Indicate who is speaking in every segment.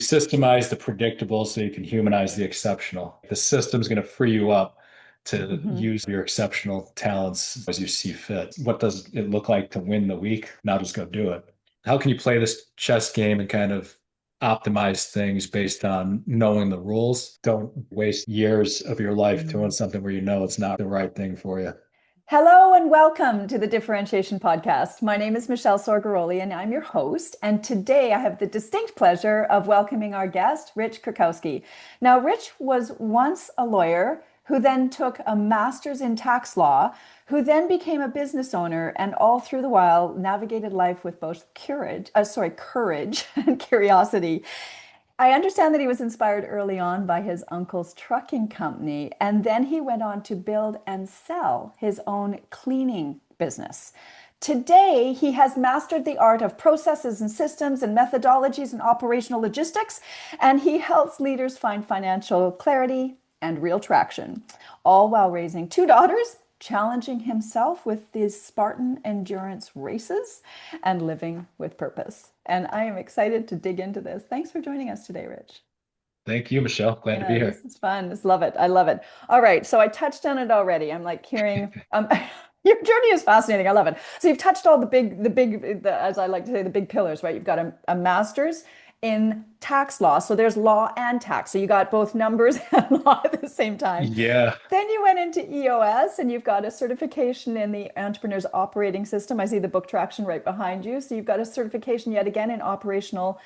Speaker 1: systemize the predictable so you can humanize the exceptional. The system's going to free you up to
Speaker 2: Hmm.
Speaker 1: use your exceptional talents as you see fit. What does it look like to win the week? Now just go do it. How can you play this chess game and kind of optimize things based on knowing the rules? Don't waste years of your life doing something where you know it's not the right thing for you.
Speaker 2: Hello and welcome to the Differentiation podcast. My name is Michèle Sorgaroli and I'm your host. And today I have the distinct pleasure of welcoming our guest, Rich Kurkowski. Now, Rich was once a lawyer who then took a master's in tax law, who then became a business owner, and all through the while navigated life with both courage and curiosity. I understand that he was inspired early on by his uncle's trucking company, and then he went on to build and sell his own cleaning business. Today, he has mastered the art of processes and systems and methodologies and operational logistics, and he helps leaders find financial clarity and real traction, all while raising two daughters, challenging himself with these Spartan endurance races, and living with purpose. And I am excited to dig into this. Thanks for joining us today, Rich.
Speaker 1: Thank you, Michelle. Glad to be
Speaker 2: Yeah, this
Speaker 1: here.
Speaker 2: is fun. Just love it. I love it. All right. So I touched on it already. I'm like hearing your journey is fascinating. I love it. So you've touched all as I like to say, the big pillars, right? You've got a master's in tax law. So there's law and tax. So you got both numbers and law at the same time.
Speaker 1: Yeah.
Speaker 2: Then you went into EOS and you've got a certification in the entrepreneur's operating system. I see the book traction right behind you. So you've got a certification yet again in operational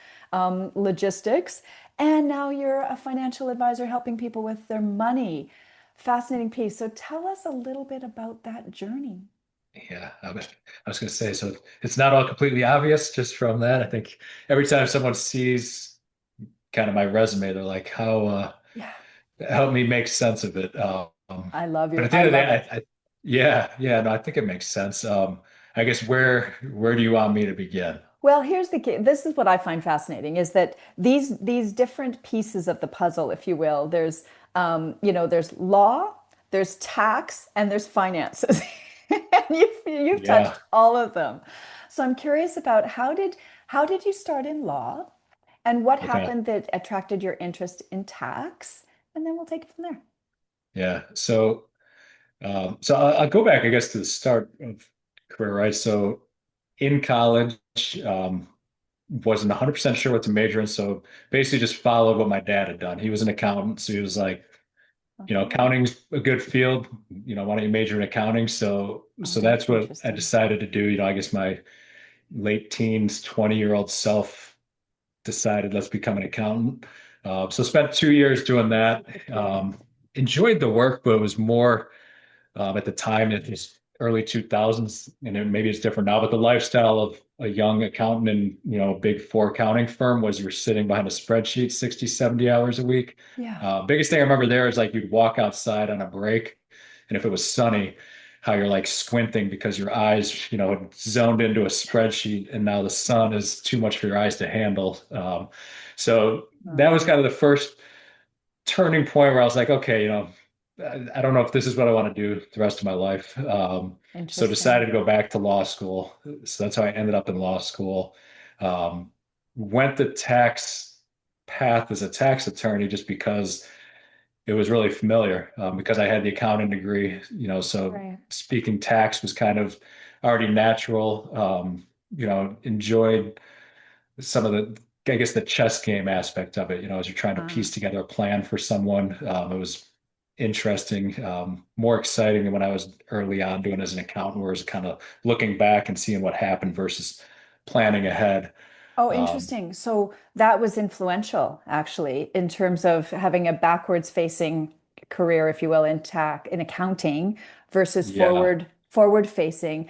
Speaker 2: logistics. And now you're a financial advisor helping people with their money. Fascinating piece. So tell us a little bit about that journey.
Speaker 1: Yeah, I was going to say, so it's not all completely obvious just from that. I think every time someone sees kind of my resume, they're like, "How
Speaker 2: Yeah,
Speaker 1: help me make sense of it." But at the
Speaker 2: I
Speaker 1: end of the
Speaker 2: love
Speaker 1: day,
Speaker 2: it.
Speaker 1: yeah, no, I think it makes sense. I guess where do you want me to begin?
Speaker 2: Well, here's the key. This is what I find fascinating is that these different pieces of the puzzle, if you will, there's law, there's tax, and there's finances. And you've
Speaker 1: Yeah,
Speaker 2: touched all of them. So I'm curious about how did you start in law and what
Speaker 1: okay,
Speaker 2: happened that attracted your interest in tax? And then we'll take it from there.
Speaker 1: yeah. So I'll go back, I guess, to the start of career, right? So in college, um, wasn't 100% sure what to major in. So basically just followed what my dad had done. He was an accountant. So he was like,
Speaker 2: Okay.
Speaker 1: accounting's a good field. Why don't you major in accounting? So
Speaker 2: Oh,
Speaker 1: that's
Speaker 2: that's
Speaker 1: what I
Speaker 2: interesting.
Speaker 1: decided to do. I guess my late teens, 20-year-old self decided let's become an accountant. So spent 2 years doing
Speaker 2: That's
Speaker 1: that.
Speaker 2: super cool.
Speaker 1: Enjoyed the work, but it was more at the time, it was early 2000s, and maybe it's different now, but the lifestyle of a young accountant in, a big four accounting firm was you're sitting behind a spreadsheet 60, 70 hours a week.
Speaker 2: Yeah.
Speaker 1: Biggest thing I remember there is like you'd walk outside on a break, and if it was sunny, how you're like squinting because your eyes, had zoned into a spreadsheet, and now the sun is too much for your eyes to handle. So that was kind of the first turning point where I was like, okay, I don't know if this is what I want to do the rest of my life. So decided
Speaker 2: Interesting.
Speaker 1: to go back to law school. So that's how I ended up in law school. Um, Went the tax path as a tax attorney just because it was really familiar, because I had the accounting degree, so
Speaker 2: Right.
Speaker 1: speaking tax was kind of already natural. Enjoyed some of I guess, the chess game aspect of it, as you're trying to
Speaker 2: Uh,
Speaker 1: piece together a plan for someone. It was interesting, more exciting than when I was early on doing as an accountant, where it's kind of looking back and seeing what happened versus planning ahead.
Speaker 2: Oh,
Speaker 1: Um,
Speaker 2: interesting. So that was influential, actually, in terms of having a backwards facing career, if you will, in accounting versus
Speaker 1: yeah,
Speaker 2: forward facing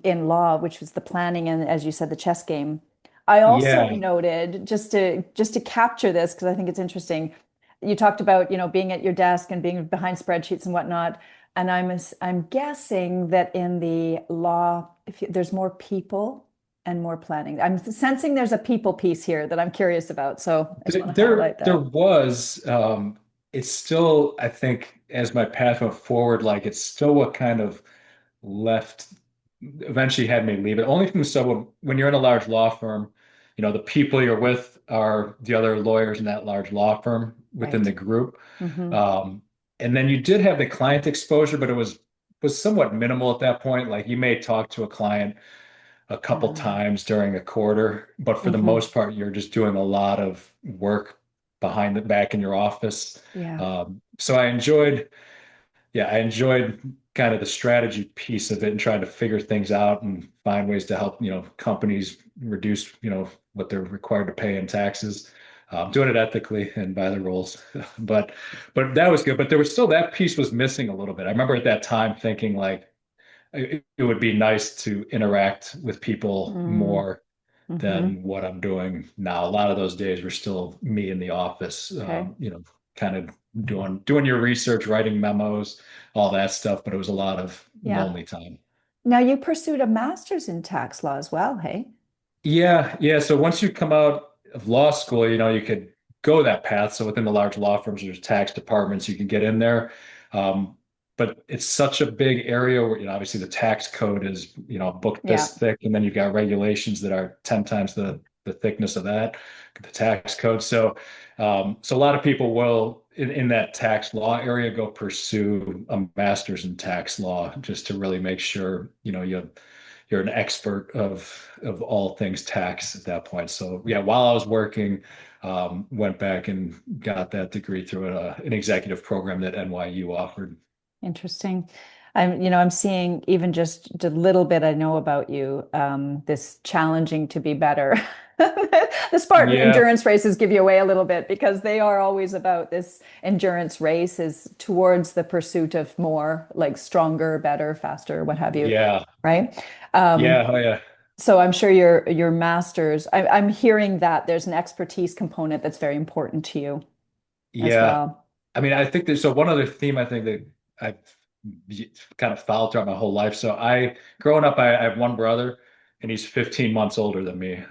Speaker 2: in law, which was the planning and, as you said, the chess game. I also
Speaker 1: yeah,
Speaker 2: noted just to capture this because I think it's interesting. You talked about, being at your desk and being behind spreadsheets and whatnot. And I'm guessing that in the law, there's more people and more planning. I'm sensing there's a people piece here that I'm curious about. So I just want to
Speaker 1: there
Speaker 2: highlight
Speaker 1: there
Speaker 2: that.
Speaker 1: was. It's still, I think, as my path went forward, like it's still what kind of left eventually had me leave it. Only from so when you're in a large law firm, the people you're with are the other lawyers in that large law firm within the
Speaker 2: Right.
Speaker 1: group.
Speaker 2: Hmm.
Speaker 1: Um, and then you did have the client exposure, but it was somewhat minimal at that point. Like you may talk to a client a couple times during a quarter, but for the
Speaker 2: Hmm.
Speaker 1: most part, you're just doing a lot of work behind the back in your office.
Speaker 2: Yeah.
Speaker 1: So I enjoyed kind of the strategy piece of it and trying to figure things out and find ways to help, companies reduce, what they're required to pay in taxes. Doing it ethically and by the rules, but that was good. But there was still that piece was missing a little bit. I remember at that time thinking like it would be nice to interact with people
Speaker 2: Mm-hmm.
Speaker 1: more than what I'm doing now. A lot of those days were still me in the office,
Speaker 2: Okay.
Speaker 1: kind of doing your research, writing memos, all that stuff. But it was a lot of
Speaker 2: Yeah.
Speaker 1: lonely time.
Speaker 2: Now you pursued a master's in tax law as well, hey?
Speaker 1: Yeah, yeah. So once you come out of law school, you could go that path. So within the large law firms, there's tax departments, you can get in there. Um, but it's such a big area where, obviously the tax code is, a book
Speaker 2: Yeah.
Speaker 1: this thick, and then you've got regulations that are 10 times the thickness of that, the tax code. So a lot of people will in that tax law area go pursue a master's in tax law just to really make sure, you're an expert of all things tax at that point. So yeah, while I was working, went back and got that degree through an executive program that NYU offered.
Speaker 2: Interesting. I'm seeing even just a little bit I know about you, this challenging to be better. The Spartan
Speaker 1: Yeah,
Speaker 2: endurance races give you away a little bit because they are always about this endurance race is towards the pursuit of more like stronger, better, faster, what have you,
Speaker 1: yeah,
Speaker 2: right? Um,
Speaker 1: yeah, oh yeah,
Speaker 2: so I'm sure your master's, I'm hearing that there's an expertise component that's very important to you as
Speaker 1: yeah.
Speaker 2: well.
Speaker 1: I mean, I think there's so one other theme I think that I've kind of followed throughout my whole life. So growing up, I have one brother, and he's 15 months older than me.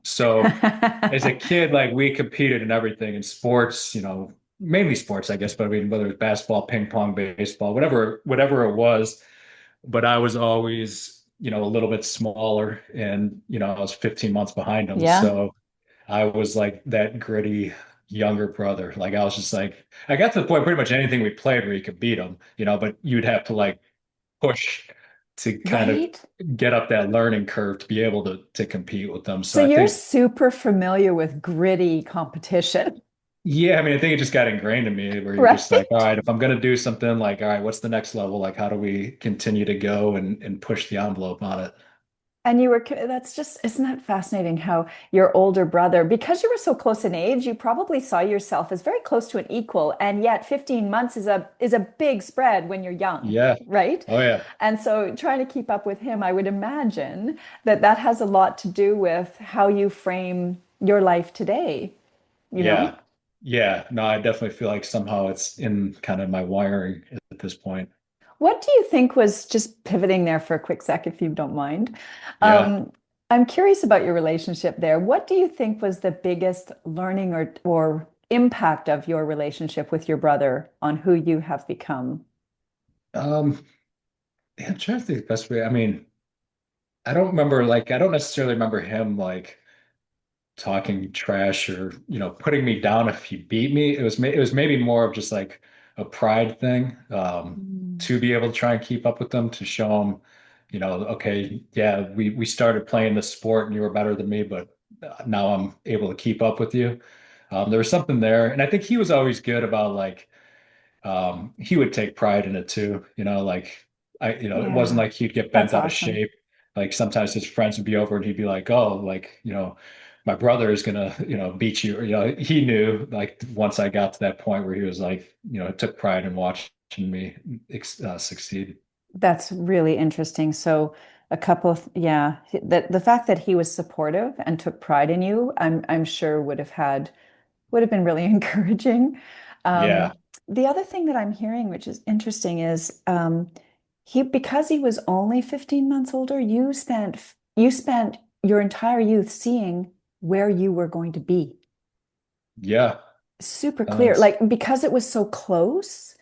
Speaker 1: So as a kid, like we competed in everything in sports, mainly sports, I guess, but I mean, whether it's basketball, ping pong, baseball, whatever it was. But I was always, a little bit smaller, and I was 15 months behind him.
Speaker 2: Yeah.
Speaker 1: So I was like that gritty younger brother. Like I was just like, I got to the point pretty much anything we played where you could beat him, but you'd have to like push to kind of
Speaker 2: Right?
Speaker 1: get up that learning curve to be able to compete with them.
Speaker 2: So
Speaker 1: So I
Speaker 2: you're
Speaker 1: think,
Speaker 2: super familiar with gritty competition,
Speaker 1: yeah, I mean, I think it just got ingrained in me where you're just like, all
Speaker 2: right?
Speaker 1: right, if I'm gonna do something, like, all right, what's the next level? Like, how do we continue to go and push the envelope on it?
Speaker 2: And that's just, isn't that fascinating how your older brother, because you were so close in age, you probably saw yourself as very close to an equal. And yet 15 months is a big spread when you're young,
Speaker 1: Yeah.
Speaker 2: right?
Speaker 1: Oh yeah.
Speaker 2: And so trying to keep up with him, I would imagine that that has a lot to do with how you frame your life today, you know?
Speaker 1: Yeah. Yeah. No, I definitely feel like somehow it's in kind of my wiring at this point.
Speaker 2: What do you think was just pivoting there for a quick sec, if you don't mind?
Speaker 1: Yeah.
Speaker 2: Um, I'm curious about your relationship there. What do you think was the biggest learning or impact of your relationship with your brother on who you have become?
Speaker 1: Um, yeah, I'm trying to think the best way. I mean, I don't necessarily remember him like talking trash or, putting me down if he beat me. It was maybe more of just like a pride thing,
Speaker 2: Mm.
Speaker 1: to be able to try and keep up with them, to show them, okay, yeah, we started playing the sport and you were better than me, but now I'm able to keep up with you. There was something there, and I think he was always good about like he would take pride in it too. Like it wasn't
Speaker 2: Yeah,
Speaker 1: like he'd get
Speaker 2: that's
Speaker 1: bent out of
Speaker 2: awesome.
Speaker 1: shape. Like sometimes his friends would be over and he'd be like, "Oh, like my brother is gonna beat you." Or, he knew like once I got to that point where he was like, took pride in watching me succeed.
Speaker 2: That's really interesting. So a couple of, yeah, the fact that he was supportive and took pride in you, I'm sure would have been really encouraging.
Speaker 1: Yeah,
Speaker 2: The other thing that I'm hearing, which is interesting, is because he was only 15 months older, you spent your entire youth seeing where you were going to be.
Speaker 1: yeah,
Speaker 2: Super clear.
Speaker 1: it's
Speaker 2: Like because it was so close,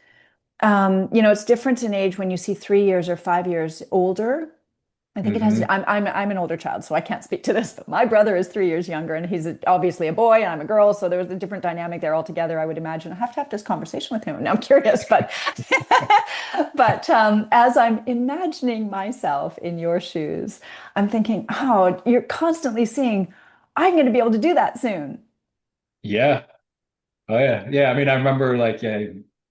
Speaker 2: it's different in age when you see 3 years or 5 years older. I think it has.
Speaker 1: Hmm.
Speaker 2: I'm an older child, so I can't speak to this. But my brother is 3 years younger, and obviously a boy, and I'm a girl, so there's a different dynamic there altogether. I would imagine I have to have this conversation with him. Now I'm curious, but as I'm imagining myself in your shoes, I'm thinking, oh, you're constantly seeing, I'm going to be able to do that soon.
Speaker 1: Yeah. Oh yeah. Yeah. I mean, I remember like yeah,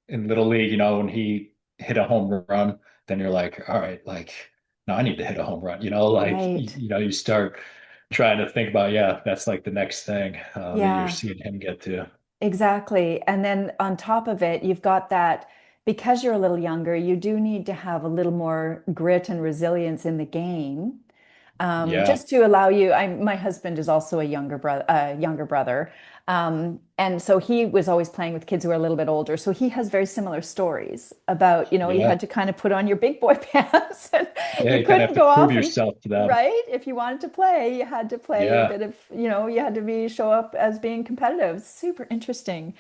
Speaker 1: in Little League, when he hit a home run, then you're like, all right, like now I need to hit a home run, like
Speaker 2: Right.
Speaker 1: you start trying to think about, yeah, that's like the next thing that you're
Speaker 2: Yeah.
Speaker 1: seeing him get to.
Speaker 2: Exactly. And then on top of it, you've got that because you're a little younger, you do need to have a little more grit and resilience in the game.
Speaker 1: Yeah.
Speaker 2: Just to allow you, my husband is also a younger brother. And so he was always playing with kids who are a little bit older. So he has very similar stories about, you
Speaker 1: Yeah.
Speaker 2: had to kind of put on your big boy pants and
Speaker 1: Yeah.
Speaker 2: you
Speaker 1: You kind of
Speaker 2: couldn't
Speaker 1: have to
Speaker 2: go
Speaker 1: prove
Speaker 2: off and,
Speaker 1: yourself to them.
Speaker 2: right? If you wanted to play, you had to play a
Speaker 1: Yeah.
Speaker 2: bit of, you had to show up as being competitive. Super interesting.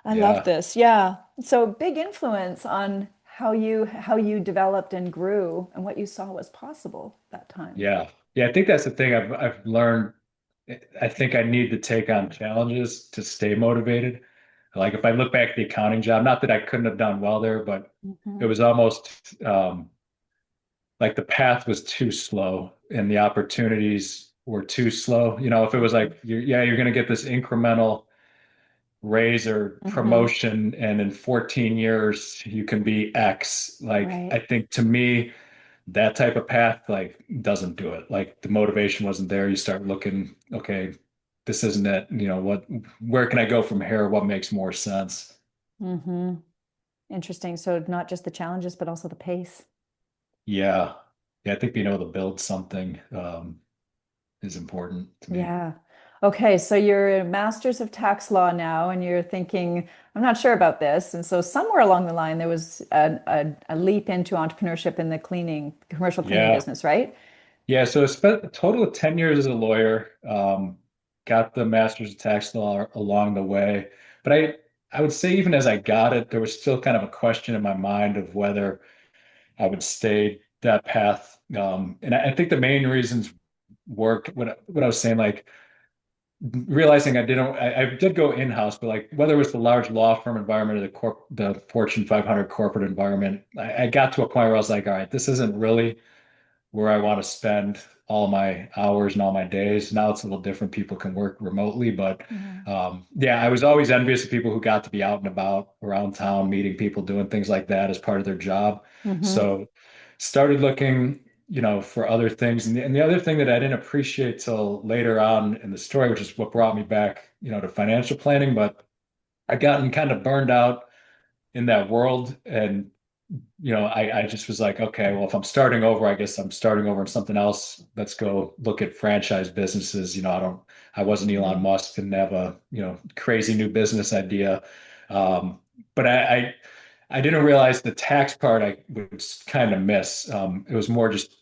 Speaker 2: I love
Speaker 1: Yeah.
Speaker 2: this. Yeah. So big influence on how you developed and grew and what you saw was possible that time.
Speaker 1: Yeah. Yeah. I think that's the thing I've learned. I think I need to take on challenges to stay motivated. Like if I look back at the accounting job, not that I couldn't have done well there, but it
Speaker 2: Mhm.
Speaker 1: was almost like the path was too slow and the opportunities were too slow. If it was like, you're going to get this incremental raise or
Speaker 2: Mhm.
Speaker 1: promotion, and in 14 years you can be X. Like
Speaker 2: Right.
Speaker 1: I think to me, that type of path like doesn't do it. Like the motivation wasn't there. You start looking, okay, this isn't it. Where can I go from here? What makes more sense?
Speaker 2: Hmm. Interesting. So not just the challenges, but also the pace.
Speaker 1: Yeah. Yeah, I think being able to build something is important to me.
Speaker 2: Yeah. Okay, so you're a master's of tax law now, and you're thinking, I'm not sure about this. And so somewhere along the line, there was a leap into entrepreneurship in the commercial cleaning
Speaker 1: Yeah.
Speaker 2: business, right?
Speaker 1: Yeah. So I spent a total of 10 years as a lawyer, got the master's of tax law along the way. But I would say even as I got it, there was still kind of a question in my mind of whether I would stay that path. And I think the main reasons work, what I was saying, like realizing I did go in-house, but like whether it was the large law firm environment or the Fortune 500 corporate environment, I got to a point where I was like, all right, this isn't really where I want to spend all my hours and all my days. Now it's a little different. People can work remotely, but
Speaker 2: Yeah.
Speaker 1: yeah, I was always envious of people who got to be out and about around town, meeting people, doing things like that as part of their job.
Speaker 2: Hmm.
Speaker 1: So started looking, for other things. And the other thing that I didn't appreciate till later on in the story, which is what brought me back, to financial planning, but I gotten kind of burned out in that world. And I just was like, okay, well, if I'm starting over, I guess I'm starting over in something else. Let's go look at franchise businesses. I wasn't Elon
Speaker 2: Hmm.
Speaker 1: Musk, didn't have a, crazy new business idea. Um, but I didn't realize the tax part I would kind of miss. It was more just,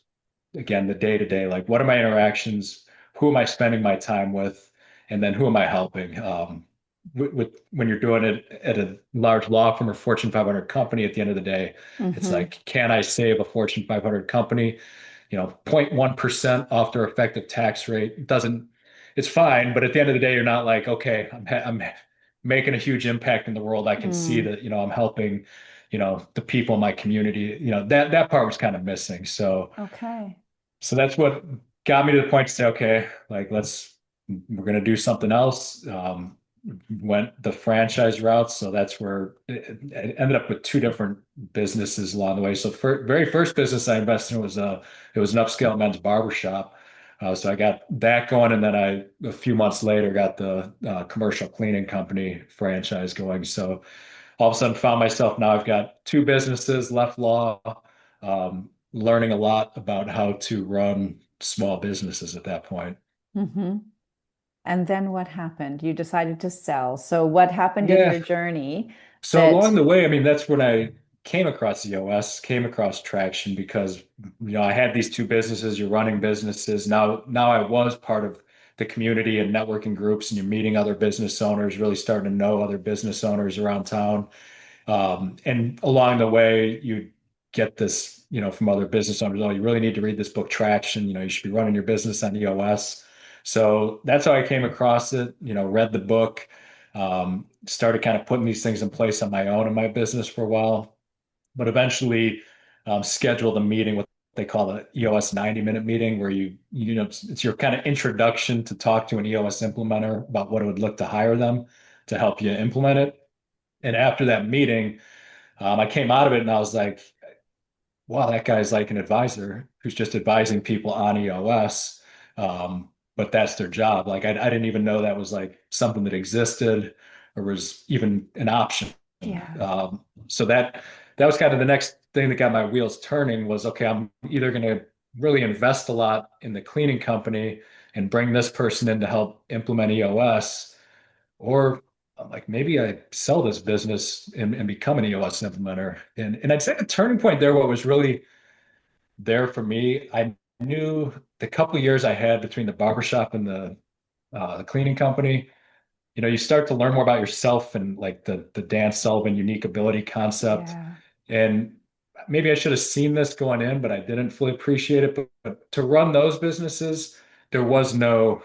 Speaker 1: again, the day to day, like what are my interactions? Who am I spending my time with? And then who am I helping? When you're doing it at a large law firm or Fortune 500 company, at the end of the day, it's
Speaker 2: Hmm.
Speaker 1: like, can I save a Fortune 500 company, 0.1% off their effective tax rate? It's fine, but at the end of the day, you're not like, okay, I'm making a huge impact in the world. I can see
Speaker 2: Mm.
Speaker 1: that, I'm helping, the people in my community. That part was kind of missing.
Speaker 2: Okay.
Speaker 1: So that's what got me to the point to say, okay, like we're gonna do something else. Went the franchise route, so that's where it ended up with two different businesses along the way. So very first business I invested in was it was an upscale men's barbershop. So I got that going, and then a few months later got the commercial cleaning company franchise going. So all of a sudden found myself now I've got two businesses, left law, learning a lot about how to run small businesses at that point.
Speaker 2: Hmm. And then what happened? You decided to sell. So what happened in
Speaker 1: Yeah.
Speaker 2: your journey
Speaker 1: So along
Speaker 2: that,
Speaker 1: the way, I mean, that's when I came across EOS, came across traction because I had these two businesses, you're running businesses. Now I was part of the community and networking groups, and you're meeting other business owners, really starting to know other business owners around town. And along the way, you get this, from other business owners. Oh, you really need to read this book, Traction. You should be running your business on EOS. So that's how I came across it. Read the book, started kind of putting these things in place on my own in my business for a while, but eventually scheduled a meeting with they call the EOS 90-minute meeting where it's your kind of introduction to talk to an EOS implementer about what it would look to hire them to help you implement it. And after that meeting, I came out of it and I was like, wow, that guy's like an advisor who's just advising people on EOS. But that's their job. Like I didn't even know that was like something that existed or was even an option.
Speaker 2: Yeah.
Speaker 1: So that was kind of the next thing that got my wheels turning was okay, I'm either going to really invest a lot in the cleaning company and bring this person in to help implement EOS, or I'm like, maybe I sell this business and become an EOS implementer. And I'd say the turning point there, what was really there for me, I knew the couple of years I had between the barbershop and the cleaning company, you start to learn more about yourself and like the Dan Sullivan unique ability concept.
Speaker 2: Yeah.
Speaker 1: And maybe I should have seen this going in, but I didn't fully appreciate it. But to run those businesses, there was no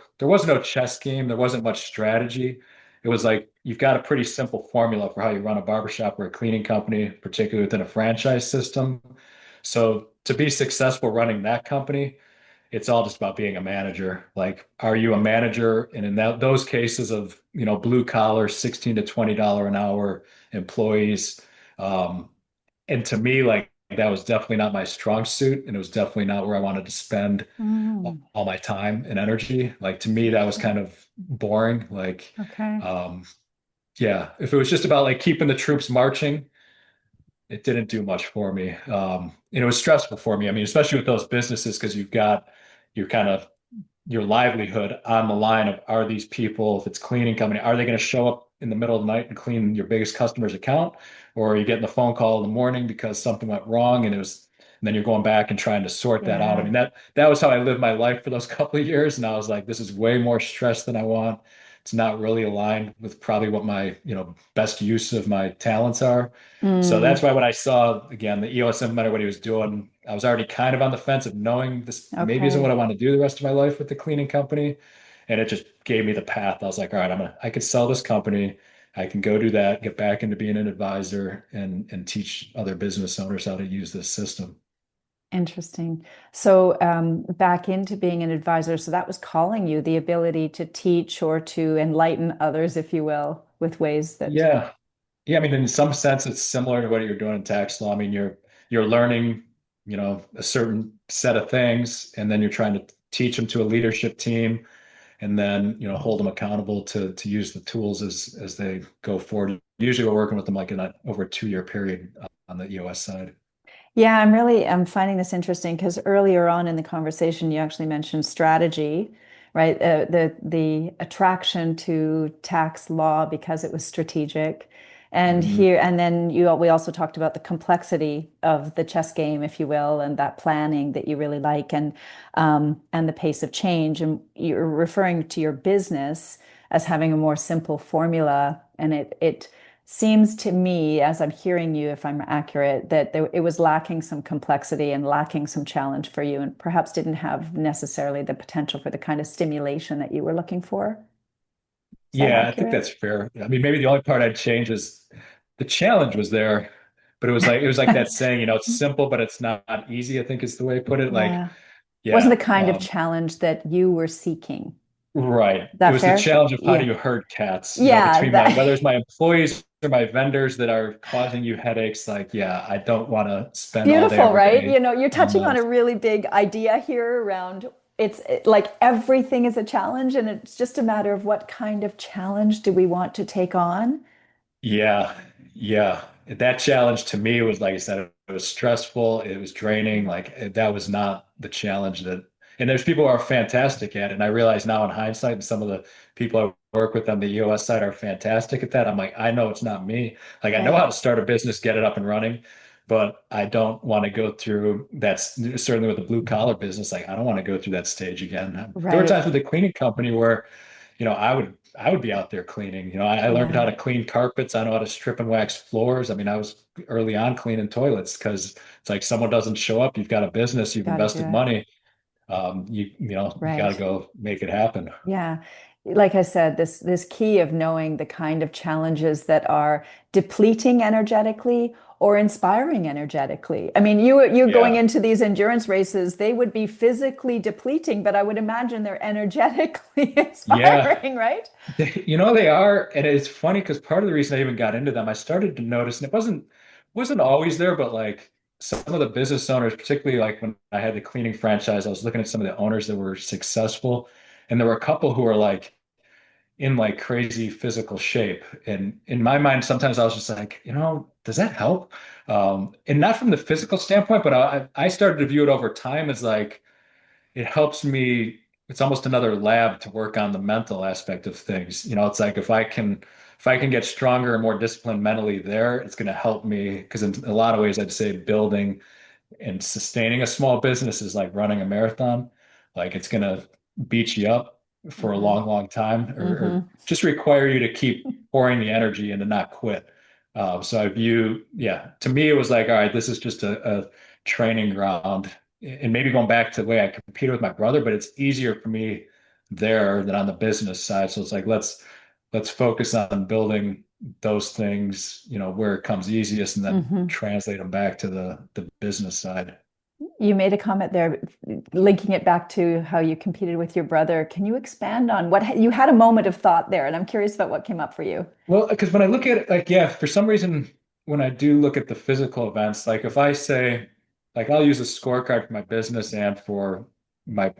Speaker 1: chess game. There wasn't much strategy. It was like you've got a pretty simple formula for how you run a barbershop or a cleaning company, particularly within a franchise system. So to be successful running that company, it's all just about being a manager. Like, are you a manager? And in those cases of, blue collar, 16 to $20 an hour employees, um, and to me, like that was definitely not my strong suit, and it was definitely not where I wanted to spend
Speaker 2: Mm,
Speaker 1: all my time and energy. Like to me, that was
Speaker 2: interesting.
Speaker 1: kind of boring. Like,
Speaker 2: Okay.
Speaker 1: um, yeah, if it was just about like keeping the troops marching, it didn't do much for me. And it was stressful for me. I mean, especially with those businesses, because you've got your kind of your livelihood on the line of are these people, if it's cleaning company, are they going to show up in the middle of the night and clean your biggest customer's account? Or are you getting the phone call in the morning because something went wrong and then you're going back and trying to sort that out. I
Speaker 2: Yeah.
Speaker 1: mean, that was how I lived my life for those couple of years. And I was like, this is way more stress than I want. It's not really aligned with probably what my, best use of my talents are. So that's
Speaker 2: Mm,
Speaker 1: why when I saw again the EOS implementer, what he was doing, I was already kind of on the fence of knowing this maybe isn't what
Speaker 2: okay.
Speaker 1: I want to do the rest of my life with the cleaning company. And it just gave me the path. I was like, all right, I could sell this company. I can go do that, get back into being an advisor and teach other business owners how to use this system.
Speaker 2: Interesting. So, back into being an advisor. So that was calling you the ability to teach or to enlighten others, if you will, with ways that,
Speaker 1: Yeah. Yeah, I mean, in some sense, it's similar to what you're doing in tax law. I mean, you're learning, a certain set of things, and then you're trying to teach them to a leadership team, and then hold them accountable to use the tools as they go forward. Usually, we're working with them like in over a 2-year period on the EOS side.
Speaker 2: yeah, I'm finding this interesting because earlier on in the conversation, you actually mentioned strategy, right? The attraction to tax law because it was strategic.
Speaker 1: Mhm.
Speaker 2: And then we also talked about the complexity of the chess game, if you will, and that planning that you really like, and the pace of change. And you're referring to your business as having a more simple formula, and it seems to me, as I'm hearing you, if I'm accurate, that it was lacking some complexity and lacking some challenge for you, and perhaps didn't have necessarily the potential for the kind of stimulation that you were looking for. Is that
Speaker 1: Yeah, I think
Speaker 2: accurate?
Speaker 1: that's fair. I mean, maybe the only part I'd change is the challenge was there, but it was like that saying, it's simple, but it's not easy, I think is the way I put it. Like,
Speaker 2: Yeah. Wasn't
Speaker 1: yeah,
Speaker 2: the kind of challenge that you were seeking.
Speaker 1: right.
Speaker 2: Is
Speaker 1: It
Speaker 2: that
Speaker 1: was the
Speaker 2: fair?
Speaker 1: challenge of how do
Speaker 2: Yeah.
Speaker 1: you herd cats,
Speaker 2: Yeah,
Speaker 1: between my whether
Speaker 2: that
Speaker 1: it's my employees or my vendors that are causing you headaches. Like, yeah, I don't want to spend all day
Speaker 2: beautiful,
Speaker 1: every
Speaker 2: right?
Speaker 1: day
Speaker 2: You're
Speaker 1: on
Speaker 2: touching on a
Speaker 1: those.
Speaker 2: really big idea here around like everything is a challenge, and it's just a matter of what kind of challenge do we want to take on.
Speaker 1: Yeah, yeah. That challenge to me was, like I said, it was stressful. It was draining. Like that was not the challenge that. And there's people who are fantastic at it. And I realize now in hindsight, and some of the people I work with on the EOS side are fantastic at that. I'm like, I know it's not me. Like I know how
Speaker 2: Okay.
Speaker 1: to start a business, get it up and running, but I don't want to go through that. Certainly with the blue collar business, like I don't want to go through that stage again. There were
Speaker 2: Right.
Speaker 1: times with the cleaning company where I would be out there cleaning. I learned how
Speaker 2: Yeah,
Speaker 1: to clean carpets. I know how to strip and wax floors. I mean, I was early on cleaning toilets because it's like someone doesn't show up. You've got a business, you've
Speaker 2: got to do
Speaker 1: invested
Speaker 2: it.
Speaker 1: money. You got to
Speaker 2: Right.
Speaker 1: go make it happen.
Speaker 2: Yeah. Like I said, this key of knowing the kind of challenges that are depleting energetically or inspiring energetically. I mean, you're going
Speaker 1: Yeah.
Speaker 2: into these endurance races, they would be physically depleting, but I would imagine they're energetically
Speaker 1: Yeah.
Speaker 2: inspiring, right?
Speaker 1: They are, and it's funny because part of the reason I even got into them, I started to notice, and it wasn't always there, but like some of the business owners, particularly like when I had the cleaning franchise, I was looking at some of the owners that were successful, and there were a couple who were like in like crazy physical shape. And in my mind, sometimes I was just like, does that help? And not from the physical standpoint, but I started to view it over time as like it helps me. It's almost another lab to work on the mental aspect of things. It's like if I can get stronger and more disciplined mentally there, it's going to help me because in a lot of ways, I'd say building and sustaining a small business is like running a marathon. Like it's going to beat you up for a
Speaker 2: Hmm.
Speaker 1: long, long time, or
Speaker 2: Hmm.
Speaker 1: just require you to keep pouring the energy and to not quit. So yeah, to me, it was like, all right, this is just a training ground. And maybe going back to the way I competed with my brother, but it's easier for me there than on the business side. So it's like, let's focus on building those things, where it comes easiest and then
Speaker 2: Hmm.
Speaker 1: translate them back to the business side.
Speaker 2: You made a comment there, linking it back to how you competed with your brother. Can you expand on what you had a moment of thought there? And I'm curious about what came up for you.
Speaker 1: Well, because when I look at it, like, yeah, for some reason, when I do look at the physical events, like if I say, like, I'll use a scorecard for my business and for my,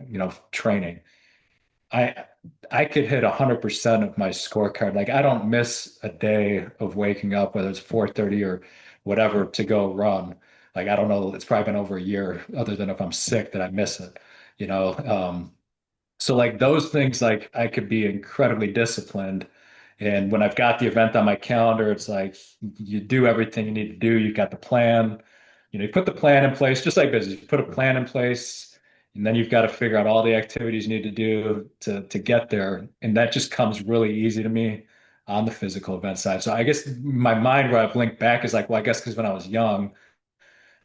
Speaker 1: training. I I could hit 100% of my scorecard. Like I don't miss a day of waking up, whether it's 4:30 or whatever, to go run. Like I don't know, it's probably been over a year, other than if I'm sick that I miss it, you know. So like those things, like I could be incredibly disciplined. And when I've got the event on my calendar, it's like you do everything you need to do. You've got the plan, you put the plan in place, just like business. You put a plan in place, and then you've got to figure out all the activities you need to do to get there. And that just comes really easy to me on the physical event side. So I guess my mind where I've linked back is like, well, I guess because when I was young,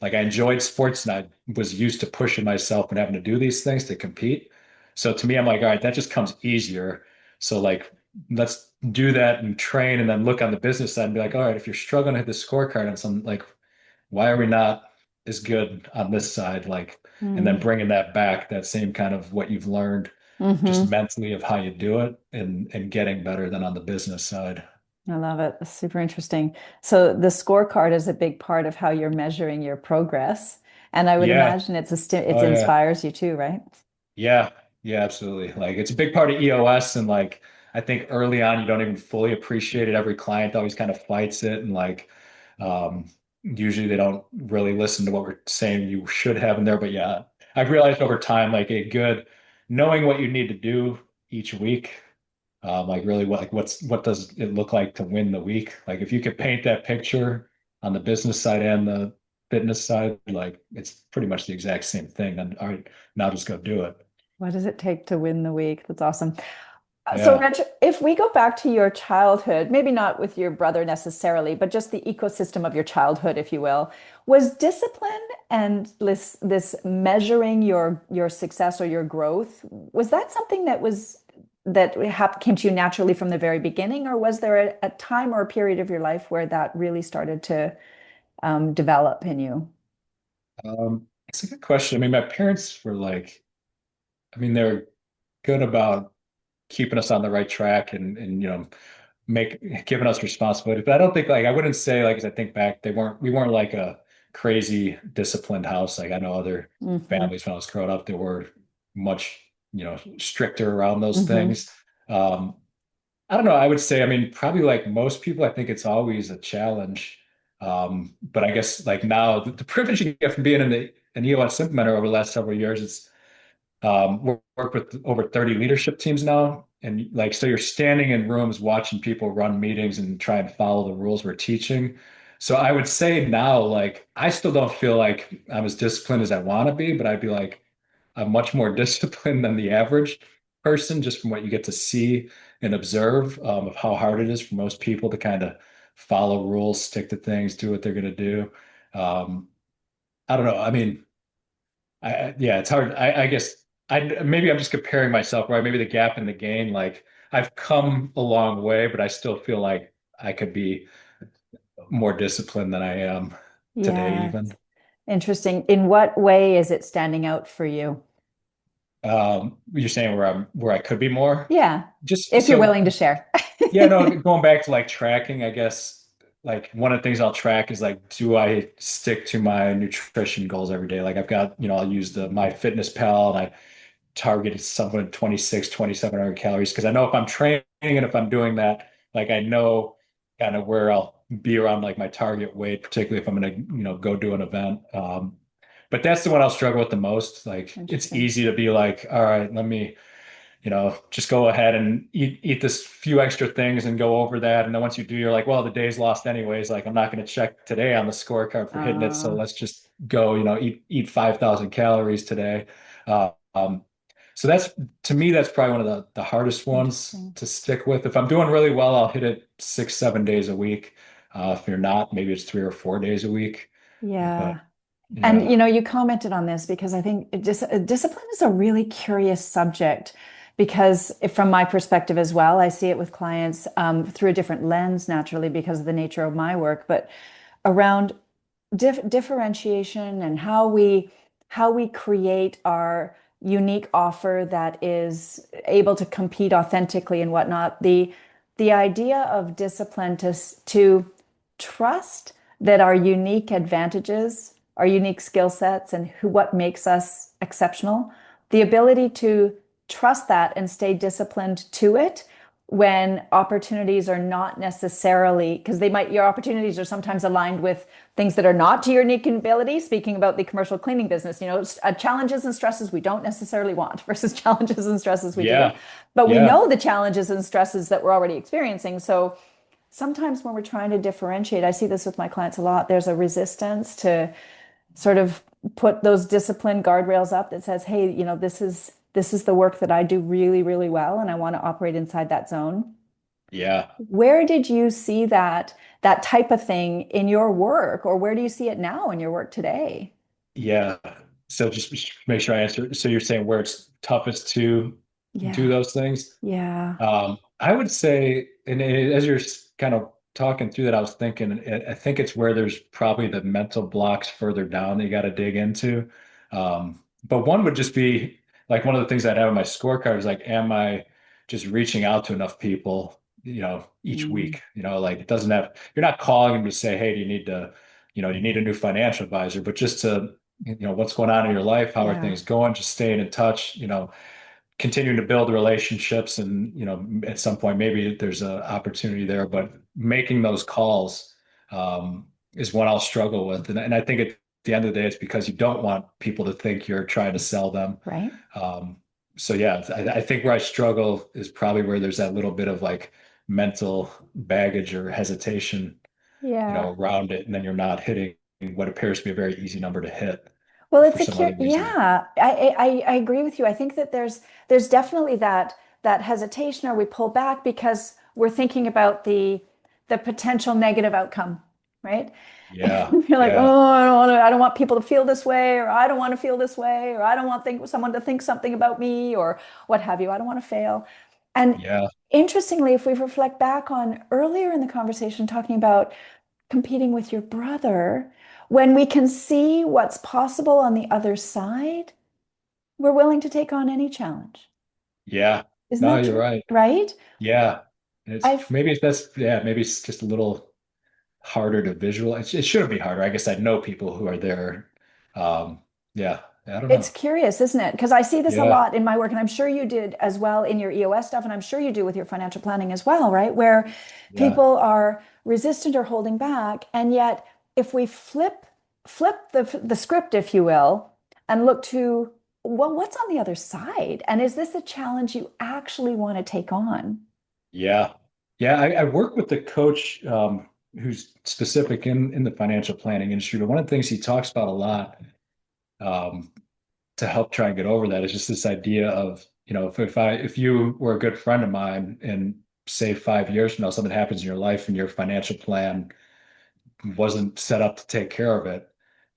Speaker 1: like I enjoyed sports and I was used to pushing myself and having to do these things to compete. So to me, I'm like, all right, that just comes easier. So like, let's do that and train and then look on the business side and be like, all right, if you're struggling to hit the scorecard on some, like, why are we not as good on this side? Like, and then bringing that back, that same kind of what you've learned just
Speaker 2: Mm-hmm.
Speaker 1: mentally of how you do it and getting better than on the business side.
Speaker 2: I love it. It's super interesting. So the scorecard is a big part of how you're measuring your progress. And I would
Speaker 1: Yeah.
Speaker 2: imagine it
Speaker 1: Oh yeah.
Speaker 2: inspires you too, right?
Speaker 1: Yeah, yeah, absolutely. Like it's a big part of EOS, and like I think early on you don't even fully appreciate it. Every client always kind of fights it, and like usually they don't really listen to what we're saying you should have in there. But yeah, I've realized over time, like a good knowing what you need to do each week, like really what does it look like to win the week? Like if you could paint that picture on the business side and the fitness side, like it's pretty much the exact same thing. And all right, now just go do it.
Speaker 2: What does it take to win the week? That's awesome. So,
Speaker 1: Yeah.
Speaker 2: Rich, if we go back to your childhood, maybe not with your brother necessarily, but just the ecosystem of your childhood, if you will, was discipline and this measuring your success or your growth, was that something that came to you naturally from the very beginning, or was there a time or a period of your life where that really started to develop in you?
Speaker 1: It's a good question. I mean, my parents were like, I mean, they're good about keeping us on the right track and make giving us responsibility. But I don't think like I wouldn't say like as I think back, we weren't like a crazy disciplined house. Like I know other
Speaker 2: Hmm.
Speaker 1: families when I was growing up that were much, stricter around those
Speaker 2: Hmm.
Speaker 1: things. Um, I don't know. I would say, I mean, probably like most people, I think it's always a challenge. But I guess like now the privilege you get from being in an EOS implementer over the last several years, it's worked with over 30 leadership teams now. And like, so you're standing in rooms watching people run meetings and try and follow the rules we're teaching. So I would say now, like, I still don't feel like I'm as disciplined as I want to be, but I'd be like, I'm much more disciplined than the average. person, just from what you get to see and observe, of how hard it is for most people to kind of follow rules, stick to things, do what they're going to do. Um, I don't know. I mean, yeah, it's hard. I guess maybe I'm just comparing myself, right? Maybe the gap in the gain, like I've come a long way, but I still feel like I could be more disciplined than I am today,
Speaker 2: Yeah,
Speaker 1: even.
Speaker 2: interesting. In what way is it standing out for you?
Speaker 1: You're saying where I could be more?
Speaker 2: Yeah,
Speaker 1: Just
Speaker 2: if you're
Speaker 1: so
Speaker 2: willing to share.
Speaker 1: yeah, no, going back to like tracking, I guess like one of the things I'll track is like, do I stick to my nutrition goals every day? Like I've got, I'll use the my fitness pal and I targeted somewhere 26, 2,700 calories. Cause I know if I'm training and if I'm doing that, like I know kind of where I'll be around like my target weight, particularly if I'm going to, go do an event. But that's the one I'll struggle with the most. Like it's
Speaker 2: Interesting.
Speaker 1: easy to be like, all right, let me, just go ahead and eat this few extra things and go over that. And then once you do, you're like, well, the day's lost anyways. Like I'm not going to check today on the scorecard for hitting it. So
Speaker 2: Uh,
Speaker 1: let's just go, eat 5,000 calories today. Um, so that's to me, that's probably one of the hardest ones
Speaker 2: Interesting.
Speaker 1: to stick with. If I'm doing really well, I'll hit it 6, 7 days a week. If you're not, maybe it's 3 or 4 days a week. But
Speaker 2: Yeah. And
Speaker 1: yeah,
Speaker 2: you commented on this because I think discipline is a really curious subject because from my perspective as well, I see it with clients through a different lens naturally because of the nature of my work, but around differentiation and how we create our unique offer that is able to compete authentically and whatnot. The idea of discipline to trust that our unique advantages, our unique skill sets, and what makes us exceptional, the ability to trust that and stay disciplined to it when opportunities are not necessarily because your opportunities are sometimes aligned with things that are not to your unique ability. Speaking about the commercial cleaning business, challenges and stresses we don't necessarily want versus challenges and stresses we do,
Speaker 1: yeah,
Speaker 2: but we
Speaker 1: yeah,
Speaker 2: know the challenges and stresses that we're already experiencing. So sometimes when we're trying to differentiate, I see this with my clients a lot, there's a resistance to sort of put those discipline guardrails up that says, hey, this is the work that I do really, really well, and I want to operate inside that zone.
Speaker 1: yeah.
Speaker 2: Where did you see that type of thing in your work, or where do you see it now in your work today?
Speaker 1: Yeah. So just make sure I answer. So you're saying where it's toughest to do
Speaker 2: Yeah,
Speaker 1: those things?
Speaker 2: yeah,
Speaker 1: I would say, and as you're kind of talking through that, I was thinking, I think it's where there's probably the mental blocks further down that you got to dig into. But one would just be like one of the things I'd have on my scorecard is like, am I just reaching out to enough people, each
Speaker 2: mm,
Speaker 1: week? Like it doesn't have, you're not calling them to say, hey, do you need to, you need a new financial advisor, but just to, what's going on in your life? How are
Speaker 2: yeah,
Speaker 1: things going? Just staying in touch, continuing to build relationships and at some point maybe there's an opportunity there, but making those calls is what I'll struggle with, and I think at the end of the day it's because you don't want people to think you're trying to sell them.
Speaker 2: right,
Speaker 1: um, so yeah, I think where I struggle is probably where there's that little bit of like mental baggage or hesitation
Speaker 2: yeah.
Speaker 1: around it, and then you're not hitting what appears to be a very easy number to hit
Speaker 2: Well,
Speaker 1: for some other reason.
Speaker 2: yeah, I agree with you. I think that there's definitely that hesitation, or we pull back because we're thinking about the potential negative outcome, right?
Speaker 1: Yeah,
Speaker 2: You're like,
Speaker 1: yeah,
Speaker 2: oh, I don't want people to feel this way, or I don't want to feel this way, or I don't want someone to think something about me, or what have you. I don't want to fail. And
Speaker 1: yeah,
Speaker 2: interestingly, if we reflect back on earlier in the conversation, talking about competing with your brother, when we can see what's possible on the other side, we're willing to take on any challenge.
Speaker 1: yeah.
Speaker 2: Isn't
Speaker 1: No,
Speaker 2: that
Speaker 1: you're
Speaker 2: true?
Speaker 1: right.
Speaker 2: Right?
Speaker 1: Yeah. It's
Speaker 2: I've
Speaker 1: maybe that's yeah, maybe it's just a little harder to visualize. It shouldn't be harder. I guess I know people who are there. Um, yeah, I don't
Speaker 2: It's
Speaker 1: know.
Speaker 2: curious, isn't it? Because I see this a
Speaker 1: Yeah,
Speaker 2: lot in my work, and I'm sure you did as well in your EOS stuff, and I'm sure you do with your financial planning as well, right? Where
Speaker 1: yeah,
Speaker 2: people are resistant or holding back, and yet if we flip the script, if you will, and look to, well, what's on the other side, and is this a challenge you actually want to take on?
Speaker 1: yeah. Yeah, I work with the coach who's specific in the financial planning industry, but one of the things he talks about a lot, um, to help try and get over that is just this idea of, if you were a good friend of mine and say 5 years from now something happens in your life and your financial plan wasn't set up to take care of it,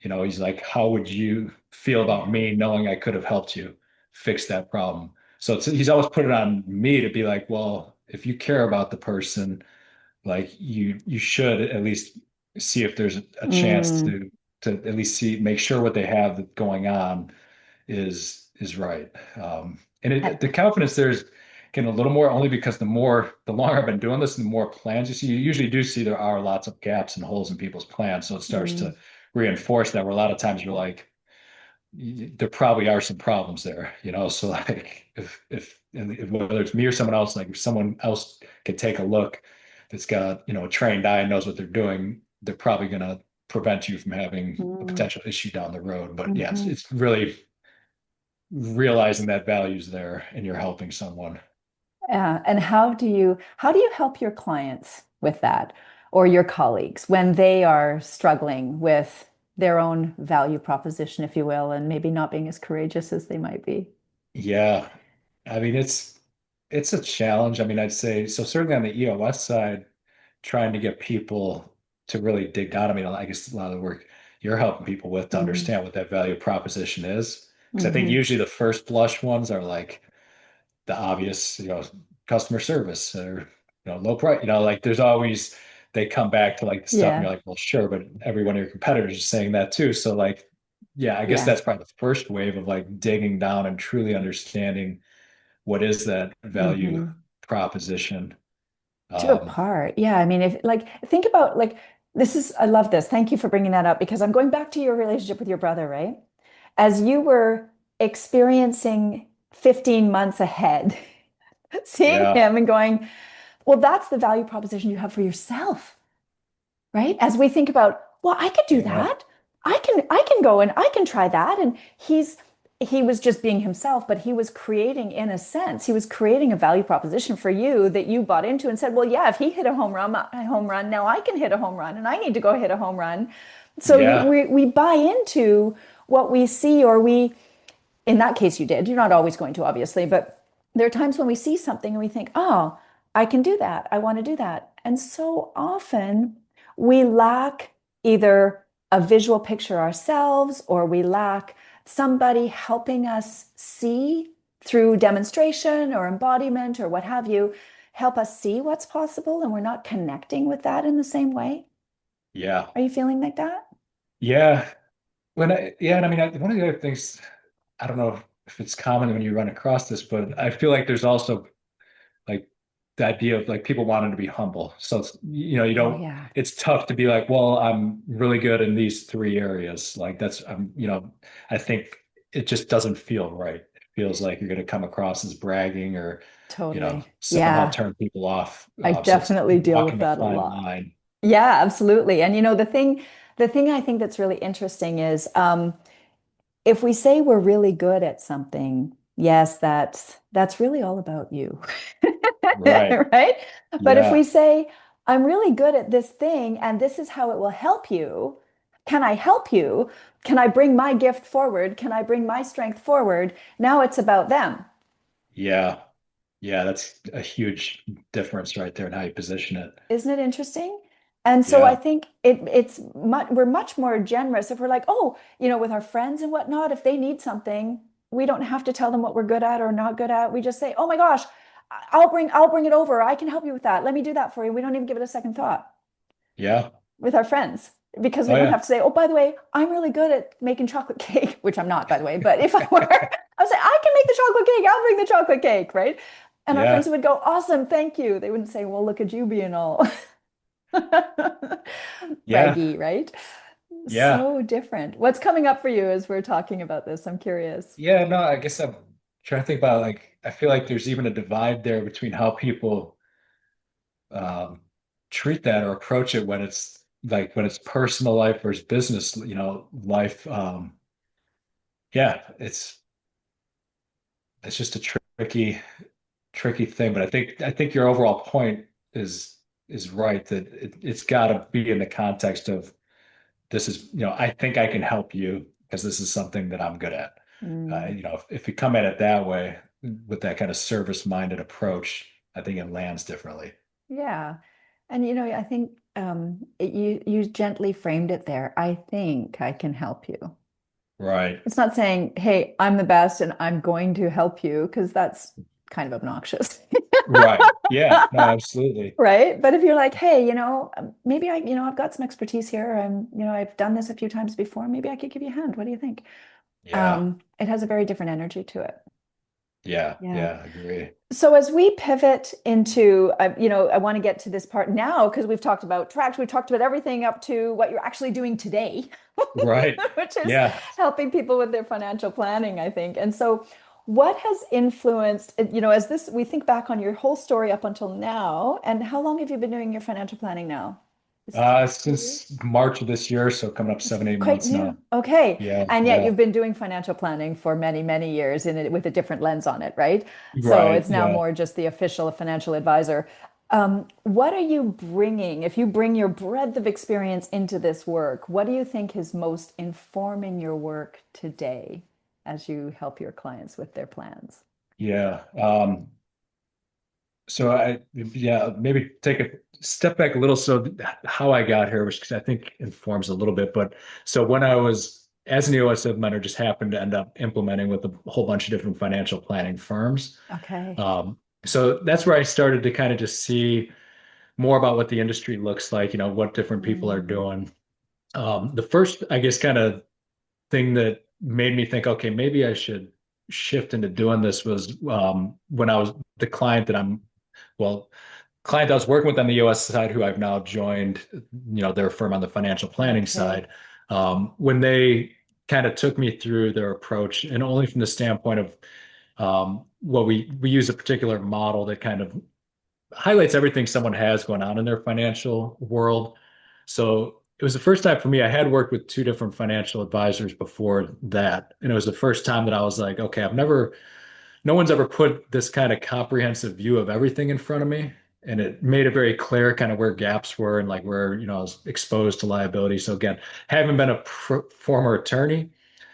Speaker 1: he's like, how would you feel about
Speaker 2: Yeah.
Speaker 1: me knowing I could have helped you fix that problem? So he's always put it on me to be like, well, if you care about the person, like you should at least see if there's a chance
Speaker 2: Mm,
Speaker 1: to at least make sure what they have going on is right. And the
Speaker 2: uh,
Speaker 1: confidence there is getting a little more only because the longer I've been doing this, the more plans you see. You usually do see there are lots of gaps and holes in people's plans, so it starts
Speaker 2: mm,
Speaker 1: to reinforce that. Where a lot of times you're like, there probably are some problems there. So like if whether it's me or someone else, like if someone else can take a look that's got a trained eye and knows what they're doing, they're probably going to prevent you from having a
Speaker 2: mm,
Speaker 1: potential issue down the road. But yeah,
Speaker 2: mhm.
Speaker 1: it's really realizing that value's there and you're helping someone.
Speaker 2: Yeah. And how do you help your clients with that or your colleagues when they are struggling with their own value proposition, if you will, and maybe not being as courageous as they might be?
Speaker 1: Yeah. I mean, it's a challenge. I mean, I'd say so certainly on the EOS side, trying to get people to really dig down. I mean, I guess a lot of the work you're helping people with to
Speaker 2: Hmm.
Speaker 1: understand what that value proposition is. Because I think
Speaker 2: Hmm.
Speaker 1: usually the first blush ones are like the obvious, customer service or low price. Like there's always they come back to like the stuff and you're
Speaker 2: Yeah.
Speaker 1: like, well, sure, but every one of your competitors is saying that too. So like, yeah, I guess
Speaker 2: Yeah.
Speaker 1: that's probably the first wave of like digging down and truly understanding what is that value
Speaker 2: Hmm.
Speaker 1: proposition.
Speaker 2: To a
Speaker 1: Um,
Speaker 2: part. Yeah. I mean, if like think about like I love this. Thank you for bringing that up because I'm going back to your relationship with your brother, right? As you were experiencing 15 months ahead, seeing
Speaker 1: yeah,
Speaker 2: him and going, well, that's the value proposition you have for yourself, right? As we think about, well, I could do
Speaker 1: yeah,
Speaker 2: that. I can go and I can try that. And he was just being himself, but he was creating, in a sense, he was creating a value proposition for you that you bought into and said, well, yeah, if he hit a home run, now I can hit a home run and I need to go hit a home run. So
Speaker 1: yeah,
Speaker 2: we buy into what we see, or in that case, you did. You're not always going to, obviously, but there are times when we see something and we think, oh, I can do that. I want to do that. And so often we lack either a visual picture ourselves, or we lack somebody helping us see through demonstration or embodiment or what have you, help us see what's possible. And we're not connecting with that in the same way.
Speaker 1: yeah,
Speaker 2: Are you feeling like that?
Speaker 1: yeah. Yeah, and I mean, one of the other things, I don't know if it's common when you run across this, but I feel like there's also like the idea of like people wanting to be humble. So you
Speaker 2: Oh,
Speaker 1: don't,
Speaker 2: yeah,
Speaker 1: it's tough to be like, well, I'm really good in these three areas. Like I think it just doesn't feel right. It feels like you're going to come across as bragging or,
Speaker 2: totally.
Speaker 1: somehow
Speaker 2: Yeah,
Speaker 1: turn people off.
Speaker 2: I
Speaker 1: So it's
Speaker 2: definitely deal with
Speaker 1: walking a
Speaker 2: that a
Speaker 1: fine
Speaker 2: lot.
Speaker 1: line.
Speaker 2: Yeah, absolutely. And the thing I think that's really interesting is if we say we're really good at something, yes, that's really all about you.
Speaker 1: Right.
Speaker 2: Right? But if we
Speaker 1: Yeah.
Speaker 2: say, I'm really good at this thing and this is how it will help you, can I help you? Can I bring my gift forward? Can I bring my strength forward? Now it's about them.
Speaker 1: Yeah. Yeah. That's a huge difference right there in how you position it.
Speaker 2: Isn't it interesting? And so I
Speaker 1: Yeah.
Speaker 2: think we're much more generous if we're like, oh, with our friends and whatnot, if they need something, we don't have to tell them what we're good at or not good at. We just say, oh my gosh, I'll bring it over. I can help you with that. Let me do that for you. We don't even give it a second thought
Speaker 1: Yeah.
Speaker 2: with our friends because we
Speaker 1: Oh
Speaker 2: don't
Speaker 1: yeah.
Speaker 2: have to say, oh, by the way, I'm really good at making chocolate cake, which I'm not, by the way. But if I were, I would say, I can make the chocolate cake. I'll bring the chocolate cake, right? And our friends
Speaker 1: Yeah.
Speaker 2: would go, awesome, thank you. They wouldn't say, well, look at you being all
Speaker 1: Yeah.
Speaker 2: braggy, right?
Speaker 1: Yeah.
Speaker 2: So different. What's coming up for you as we're talking about this? I'm curious.
Speaker 1: Yeah. No, I guess I'm trying to think about like I feel like there's even a divide there between how people um treat that or approach it when it's personal life versus business, life. Yeah, it's just a tricky thing. But I think your overall point is right that it's got to be in the context of this is, I think I can help you because this is something that I'm good at.
Speaker 2: Mm,
Speaker 1: If you come at it that way, with that kind of service-minded approach, I think it lands differently.
Speaker 2: Yeah. And I think you gently framed it there. I think I can help you.
Speaker 1: Right.
Speaker 2: It's not saying, "Hey, I'm the best and I'm going to help you," because that's kind of obnoxious.
Speaker 1: Right. Yeah. No, absolutely.
Speaker 2: Right? But if you're like, "Hey, maybe I've got some expertise here and, I've done this a few times before. Maybe I could give you a hand. What do you think?"
Speaker 1: Yeah.
Speaker 2: It has a very different energy to it.
Speaker 1: Yeah.
Speaker 2: Yeah.
Speaker 1: Yeah. I agree.
Speaker 2: So as we pivot into, I want to get to this part now because we've talked about tracks, we've talked about everything up to what you're actually doing today,
Speaker 1: Right.
Speaker 2: which is
Speaker 1: Yeah.
Speaker 2: helping people with their financial planning, I think. And so, what has influenced, as this we think back on your whole story up until now, and how long have you been doing your financial planning now? Is it 3 years?
Speaker 1: Since March of this year, so coming up
Speaker 2: It's
Speaker 1: 7, 8
Speaker 2: quite
Speaker 1: months
Speaker 2: new.
Speaker 1: now.
Speaker 2: Okay.
Speaker 1: Yeah.
Speaker 2: And yet
Speaker 1: Yeah.
Speaker 2: you've been doing financial planning for many, many years in it with a different lens on it, right? So
Speaker 1: Right.
Speaker 2: it's now
Speaker 1: Yeah.
Speaker 2: more just the official financial advisor. What are you bringing? If you bring your breadth of experience into this work, what do you think is most informing your work today as you help your clients with their plans?
Speaker 1: Yeah. So yeah, maybe take a step back a little. So how I got here, which I think informs a little bit, but so when I was as an EOS implementer, just happened to end up implementing with a whole bunch of different financial planning firms.
Speaker 2: Okay.
Speaker 1: So that's where I started to kind of just see more about what the industry looks like, what different people are
Speaker 2: Mm,
Speaker 1: doing. The first, I guess, kind of thing that made me think, okay, maybe I should shift into doing this was when I was the client that I'm, well, client I was working with on the US side, who I've now joined, their firm on the financial planning
Speaker 2: okay.
Speaker 1: side. When they kind of took me through their approach, and only from the standpoint of what we use a particular model that kind of highlights everything someone has going on in their financial world. So it was the first time for me. I had worked with two different financial advisors before that. And it was the first time that I was like, okay, no one's ever put this kind of comprehensive view of everything in front of me. And it made it very clear kind of where gaps were and like where, I was exposed to liability. So again, having been a former attorney,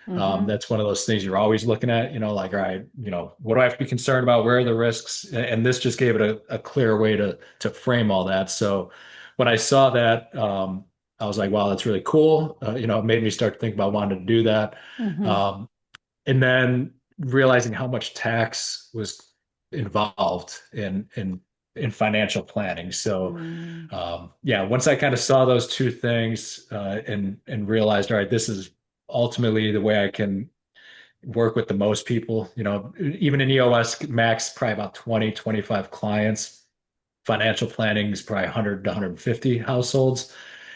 Speaker 2: Mm-hmm.
Speaker 1: that's one of those things you're always looking at, like, all right, what do I have to be concerned about? Where are the risks? And this just gave it a clear way to frame all that. So when I saw that, I was like, wow, that's really cool. It made me start to think about wanting to do that.
Speaker 2: Mm-hmm.
Speaker 1: Um, and then realizing how much tax was involved in financial planning. So
Speaker 2: Mm.
Speaker 1: yeah, once I kind of saw those two things and realized, all right, this is ultimately the way I can work with the most people. Even in EOS, max probably about 20, 25 clients. Financial planning is probably 100 to 150 households.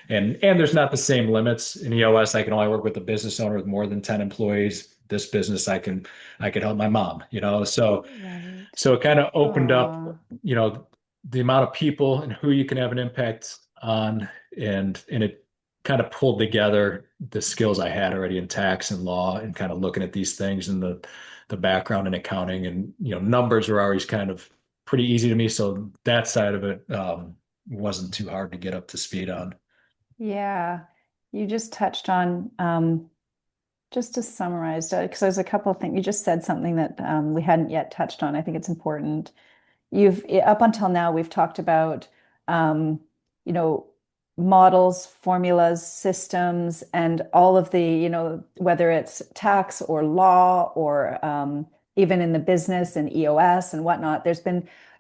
Speaker 1: And there's not the same limits in EOS. I can only work with a business owner with more than 10 employees. This business I can help my mom, so
Speaker 2: Right.
Speaker 1: so it kind of opened up,
Speaker 2: Oh.
Speaker 1: the amount of people and who you can have an impact on, and it kind of pulled together the skills I had already in tax and law and kind of looking at these things and the background in accounting, and numbers were always kind of pretty easy to me. So that side of it wasn't too hard to get up to speed on.
Speaker 2: Yeah, you just touched on, just to summarize, because there's a couple of things. You just said something that we hadn't yet touched on. I think it's important. Up until now, we've talked about, um, you know, models, formulas, systems, and all of the, whether it's tax or law or even in the business and EOS and whatnot,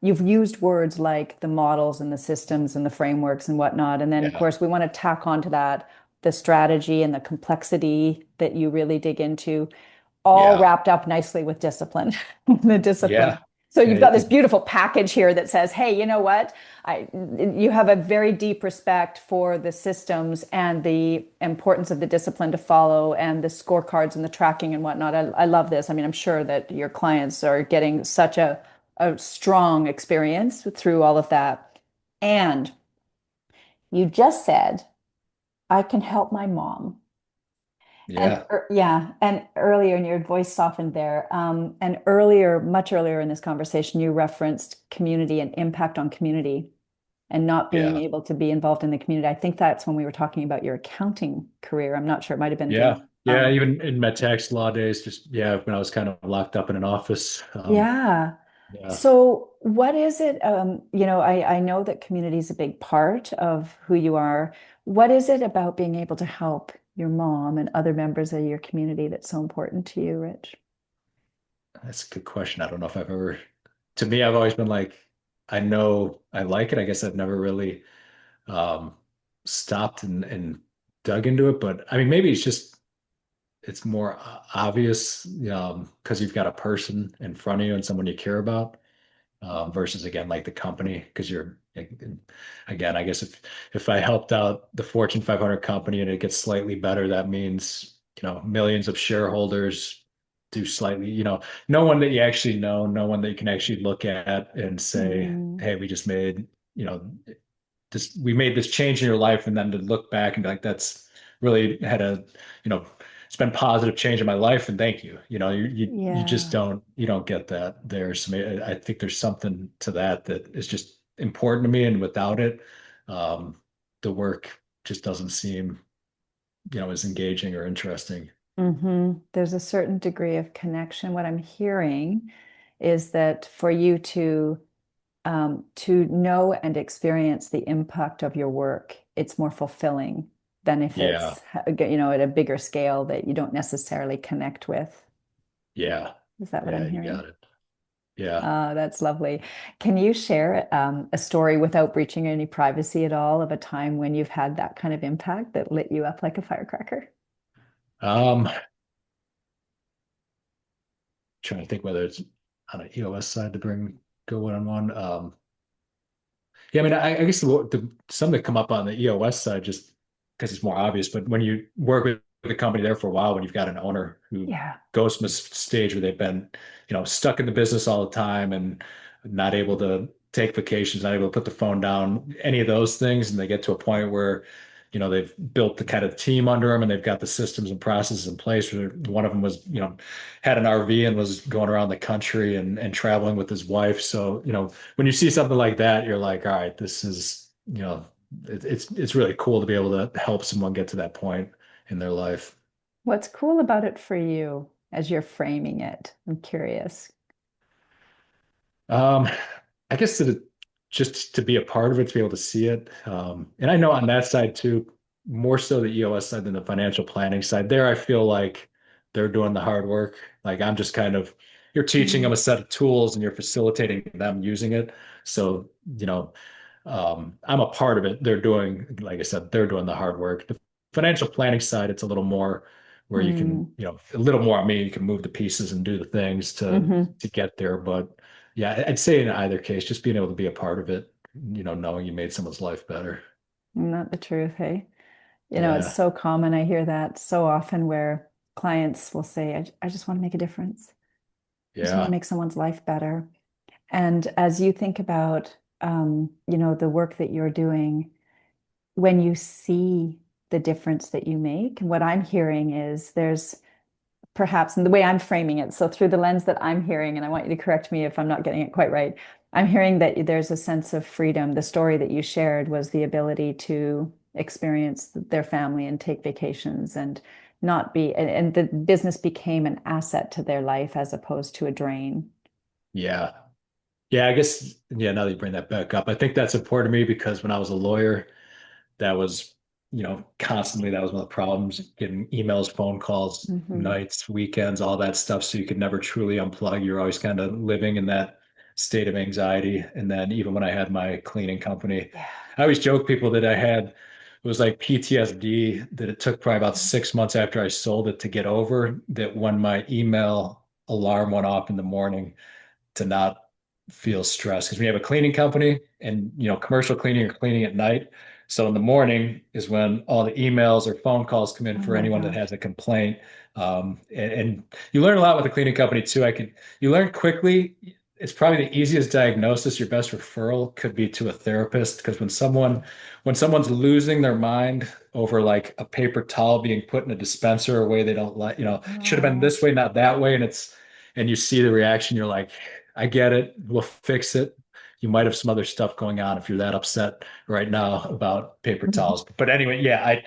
Speaker 2: you've used words like the models and the systems and the frameworks and whatnot. And then, of
Speaker 1: Yeah.
Speaker 2: course, we want to tack onto that the strategy and the complexity that you really dig into, all
Speaker 1: Yeah.
Speaker 2: wrapped up nicely with discipline, the discipline.
Speaker 1: Yeah.
Speaker 2: So
Speaker 1: Yeah.
Speaker 2: you've
Speaker 1: You
Speaker 2: got this
Speaker 1: can,
Speaker 2: beautiful package here that says, hey, you know what? You have a very deep respect for the systems and the importance of the discipline to follow and the scorecards and the tracking and whatnot. I love this. I mean, I'm sure that your clients are getting such a strong experience through all of that. And you just said, I can help my mom. And
Speaker 1: yeah.
Speaker 2: yeah, and earlier, and your voice softened there. And earlier, much earlier in this conversation, you referenced community and impact on community and not being
Speaker 1: Yeah.
Speaker 2: able to be involved in the community. I think that's when we were talking about your accounting career. I'm not sure. It might have been
Speaker 1: Yeah. Yeah, even in my tax law days, just yeah, when I was kind of locked up in an office.
Speaker 2: Yeah.
Speaker 1: Yeah,
Speaker 2: So what is it? I know that community is a big part of who you are. What is it about being able to help your mom and other members of your community that's so important to you, Rich?
Speaker 1: that's a good question. I don't know if I've ever, to me, I've always been like, I know I like it. I guess I've never really um, stopped and dug into it. But I mean, maybe it's more obvious because you've got a person in front of you and someone you care about versus again like the company because you're again I guess if I helped out the Fortune 500 company and it gets slightly better, that means millions of shareholders do slightly, no one that you actually know, no one that you can actually look at and say,
Speaker 2: Mm,
Speaker 1: hey, we just made you know we made this change in your life, and then to look back and be like, that's really had a, you know, it's been positive change in my life, and thank you. You just
Speaker 2: yeah.
Speaker 1: don't get that there. So I think there's something to that that is just important to me, and without it, um, the work just doesn't seem, as engaging or interesting.
Speaker 2: There's a certain degree of connection. What I'm hearing is that for you to know and experience the impact of your work, it's more fulfilling than if
Speaker 1: Yeah,
Speaker 2: it's, at a bigger scale that you don't necessarily connect with.
Speaker 1: yeah,
Speaker 2: Is that what I'm
Speaker 1: yeah. You
Speaker 2: hearing?
Speaker 1: got it. Yeah.
Speaker 2: That's lovely. Can you share a story without breaching any privacy at all of a time when you've had that kind of impact that lit you up like a firecracker?
Speaker 1: Um, Trying to think whether it's on an EOS side to bring go one on one. Yeah, I mean, I guess some that come up on the EOS side just because it's more obvious. But when you work with a company there for a while, when you've got an owner who
Speaker 2: Yeah.
Speaker 1: goes from a stage where they've been, stuck in the business all the time and not able to take vacations, not able to put the phone down, any of those things, and they get to a point where, they've built the kind of team under them and they've got the systems and processes in place. Where one of them was, had an RV and was going around the country and traveling with his wife. So, when you see something like that, you're like, all right, this is, it's really cool to be able to help someone get to that point in their life.
Speaker 2: What's cool about it for you as you're framing it? I'm curious.
Speaker 1: Um, I guess that just to be a part of it, to be able to see it. And I know on that side too, more so the EOS side than the financial planning side. There, I feel like they're doing the hard work. Like I'm just kind of, you're teaching them
Speaker 2: Mm,
Speaker 1: a set of tools and you're facilitating them using it. So, I'm a part of it. They're doing, like I said, they're doing the hard work. The financial planning side, it's a little more where you can,
Speaker 2: mm,
Speaker 1: a little more on me. You can move the pieces and do the things to
Speaker 2: hmm
Speaker 1: to get there. But yeah, I'd say in either case, just being able to be a part of it, knowing you made someone's life better.
Speaker 2: Not the truth, hey? It's
Speaker 1: Yeah,
Speaker 2: so common. I hear that so often where clients will say, I just want to make a difference. I just want to
Speaker 1: yeah,
Speaker 2: make someone's life better. And as you think about, the work that you're doing, when you see the difference that you make, what I'm hearing is there's perhaps, and the way I'm framing it, so through the lens that I'm hearing, and I want you to correct me if I'm not getting it quite right, I'm hearing that there's a sense of freedom. The story that you shared was the ability to experience their family and take vacations and not be, and the business became an asset to their life as opposed to a drain.
Speaker 1: yeah. Yeah, I guess, yeah, now that you bring that back up, I think that's important to me because when I was a lawyer, that was, constantly that was one of the problems, getting emails, phone calls,
Speaker 2: Hmm.
Speaker 1: nights, weekends, all that stuff. So you could never truly unplug. You're always kind of living in that state of anxiety. And then even when I had my cleaning company,
Speaker 2: Yeah.
Speaker 1: I always joke people that it was like PTSD that it took probably about 6 months after I sold it to get over that when my email alarm went off in the morning to not feel stressed because we have a cleaning company and commercial cleaning or cleaning at night. So in the morning is when all the emails or phone calls come in
Speaker 2: Oh
Speaker 1: for
Speaker 2: my
Speaker 1: anyone that
Speaker 2: gosh.
Speaker 1: has a complaint. And you learn a lot with the cleaning company too. You learn quickly. It's probably the easiest diagnosis. Your best referral could be to a therapist because when someone's losing their mind over like a paper towel being put in a dispenser a way they don't like, it should have been
Speaker 2: Oh.
Speaker 1: this way, not that way, and you see the reaction, you're like, I get it. We'll fix it. You might have some other stuff going on if you're that upset right now about paper towels. But anyway, yeah,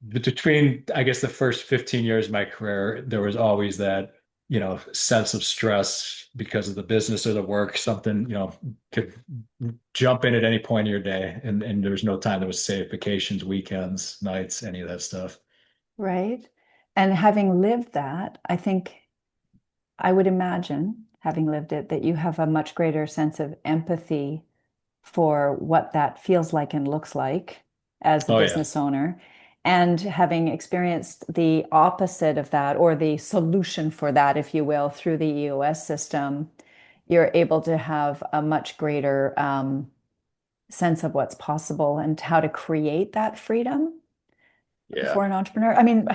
Speaker 1: between, I guess, the first 15 years of my career, there was always that, sense of stress because of the business or the work. Something, could jump in at any point of your day, and there was no time that was safe. Vacations, weekends, nights, any of that stuff.
Speaker 2: Right. And having lived that, I think I would imagine, having lived it, that you have a much greater sense of empathy for what that feels like and looks like as the
Speaker 1: Oh yeah,
Speaker 2: business owner. And having experienced the opposite of that, or the solution for that, if you will, through the EOS system, you're able to have a much greater sense of what's possible and how to create that freedom
Speaker 1: yeah,
Speaker 2: for an entrepreneur. I mean,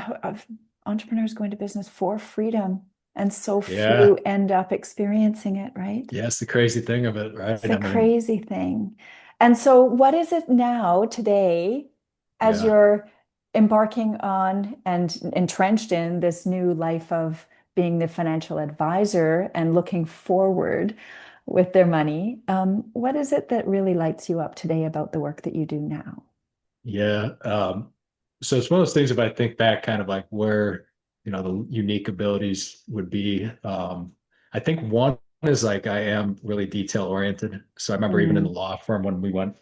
Speaker 2: entrepreneurs go into business for freedom, and so few
Speaker 1: yeah,
Speaker 2: end up experiencing it, right?
Speaker 1: yeah. It's the crazy thing of it,
Speaker 2: It's
Speaker 1: right?
Speaker 2: the
Speaker 1: I mean,
Speaker 2: crazy thing. And so, what is it now, today, as
Speaker 1: yeah.
Speaker 2: you're embarking on and entrenched in this new life of being the financial advisor and looking forward with their money? What is it that really lights you up today about the work that you do now?
Speaker 1: Yeah. So it's one of those things if I think back kind of like where, the unique abilities would be. I think one is like I am really detail oriented. So I remember even in the
Speaker 2: Mm,
Speaker 1: law firm when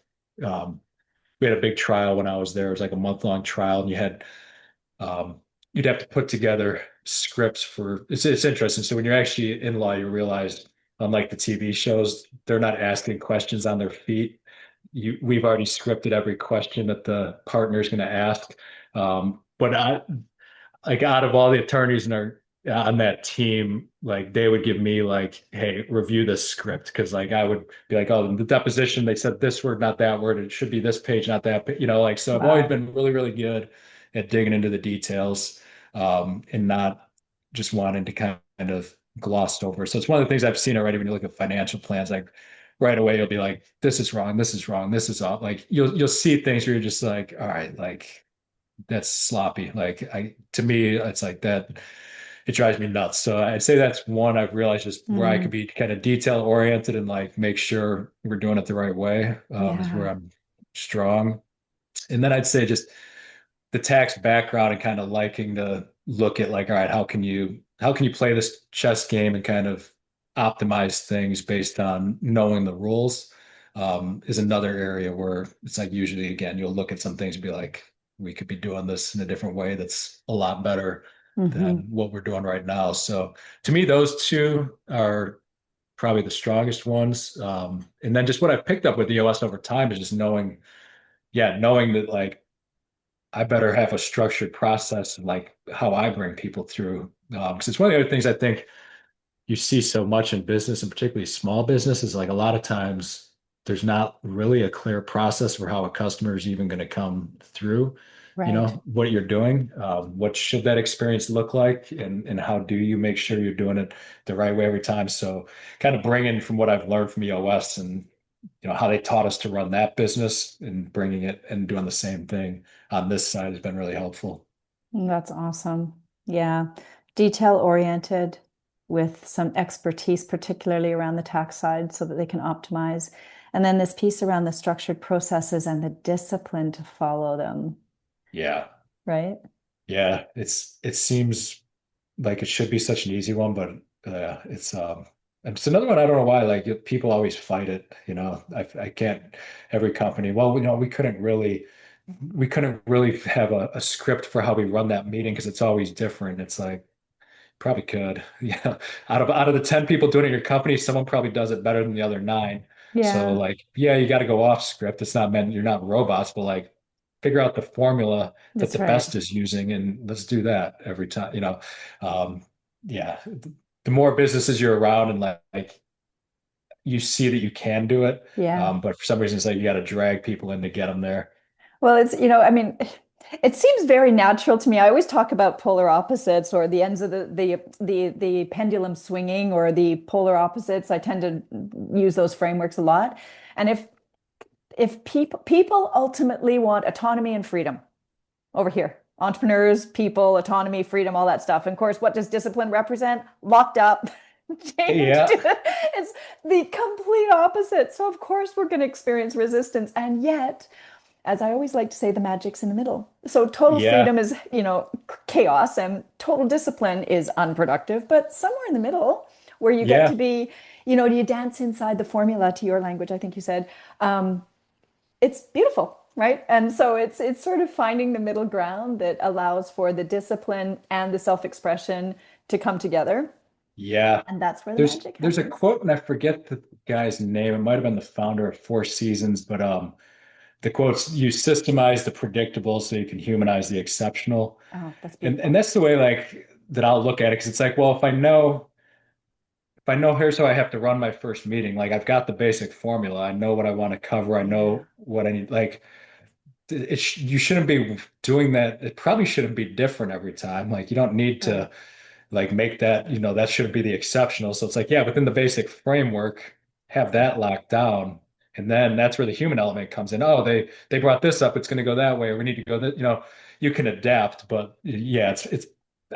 Speaker 1: um, we had a big trial when I was there. It was like a month-long trial, and um, you'd have to put together scripts for it's interesting. So when you're actually in law, you realize, unlike the TV shows, they're not asking questions on their feet. We've already scripted every question that the partner is going to ask. But I, like out of all the attorneys in our on that team, like they would give me like, hey, review this script because like I would be like, oh, in the deposition they said this word, not that word. It should be this page, not that. Like so. I've always
Speaker 2: wow.
Speaker 1: been really, really good at digging into the details, and not just wanting to kind of glossed over. So it's one of the things I've seen already when you look at financial plans, like right away you'll be like, this is wrong, this is wrong, this is off. Like you'll see things where you're just like, all right, like that's sloppy. Like to me, it's like that. It drives me nuts. So I'd say that's one I've realized just where I could
Speaker 2: Mm,
Speaker 1: be kind of detail oriented and like make sure we're doing it the right way, is where
Speaker 2: yeah.
Speaker 1: I'm strong. And then I'd say just the tax background and kind of liking to look at like, all right, how can you play this chess game and kind of optimize things based on knowing the rules, is another area where it's like usually again you'll look at some things and be like, we could be doing this in a different way that's a lot better
Speaker 2: Hmm.
Speaker 1: than what we're doing right now. So to me, those two are probably the strongest ones. And then just what I've picked up with EOS over time is just knowing that like I better have a structured process and like how I bring people through. Because it's one of the other things I think you see so much in business and particularly small business is like a lot of times there's not really a clear process for how a customer is even going to come through,
Speaker 2: Right.
Speaker 1: what you're doing. What should that experience look like? And how do you make sure you're doing it the right way every time? So kind of bringing from what I've learned from EOS and how they taught us to run that business and bringing it and doing the same thing on this side has been really helpful.
Speaker 2: That's awesome. Yeah. Detail oriented with some expertise, particularly around the tax side, so that they can optimize. And then this piece around the structured processes and the discipline to follow them,
Speaker 1: Yeah.
Speaker 2: right?
Speaker 1: Yeah. It seems like it should be such an easy one, but it's another one. I don't know why. Like people always fight it. I can't. Every company. Well, we couldn't really have a script for how we run that meeting because it's always different. It's like probably could. Yeah. Out of the 10 people doing it in your company, someone probably does it better than the other nine. So
Speaker 2: Yeah,
Speaker 1: like, yeah, you got to go off script. It's not meant you're not robots, but like figure out the formula that
Speaker 2: that's
Speaker 1: the
Speaker 2: right.
Speaker 1: best is using and let's do that every time. Um, yeah. The more businesses you're around and like you see that you can do it.
Speaker 2: Yeah.
Speaker 1: But for some reason it's like you got to drag people in to get them there.
Speaker 2: Well, I mean, it seems very natural to me. I always talk about polar opposites or the ends of the pendulum swinging or the polar opposites. I tend to use those frameworks a lot. And if people ultimately want autonomy and freedom over here, entrepreneurs, people, autonomy, freedom, all that stuff. And of course, what does discipline represent? Locked up, chained
Speaker 1: Yeah.
Speaker 2: to it's the complete opposite. So of course we're going to experience resistance. And yet as I always like to say, the magic's in the middle. So total
Speaker 1: Yeah.
Speaker 2: freedom is, chaos, and total discipline is unproductive, but somewhere in the middle where you get to
Speaker 1: Yeah.
Speaker 2: be, you dance inside the formula to your language, I think you said. Um, it's beautiful, right? And so it's sort of finding the middle ground that allows for the discipline and the self-expression to come together.
Speaker 1: Yeah.
Speaker 2: And that's where the
Speaker 1: There's
Speaker 2: magic
Speaker 1: there's a
Speaker 2: happens.
Speaker 1: quote, and I forget the guy's name. It might have been the founder of Four Seasons, but the quotes, you systemize the predictable so you can humanize the exceptional.
Speaker 2: Oh, that's
Speaker 1: And
Speaker 2: beautiful.
Speaker 1: that's the way like that I'll look at it, because it's like, well, if I know here's how I have to run my first meeting, like I've got the basic formula. I know what I want to cover. I
Speaker 2: Yeah,
Speaker 1: know what I need. Like you shouldn't be doing that. It probably shouldn't be different every time. Like you don't need
Speaker 2: right.
Speaker 1: to like make that, that shouldn't be the exceptional. So it's like, yeah, within the basic framework, have that locked down. And then that's where the human element comes in. Oh, they brought this up, it's going to go that way, or we need to go that, you can adapt, but yeah, it's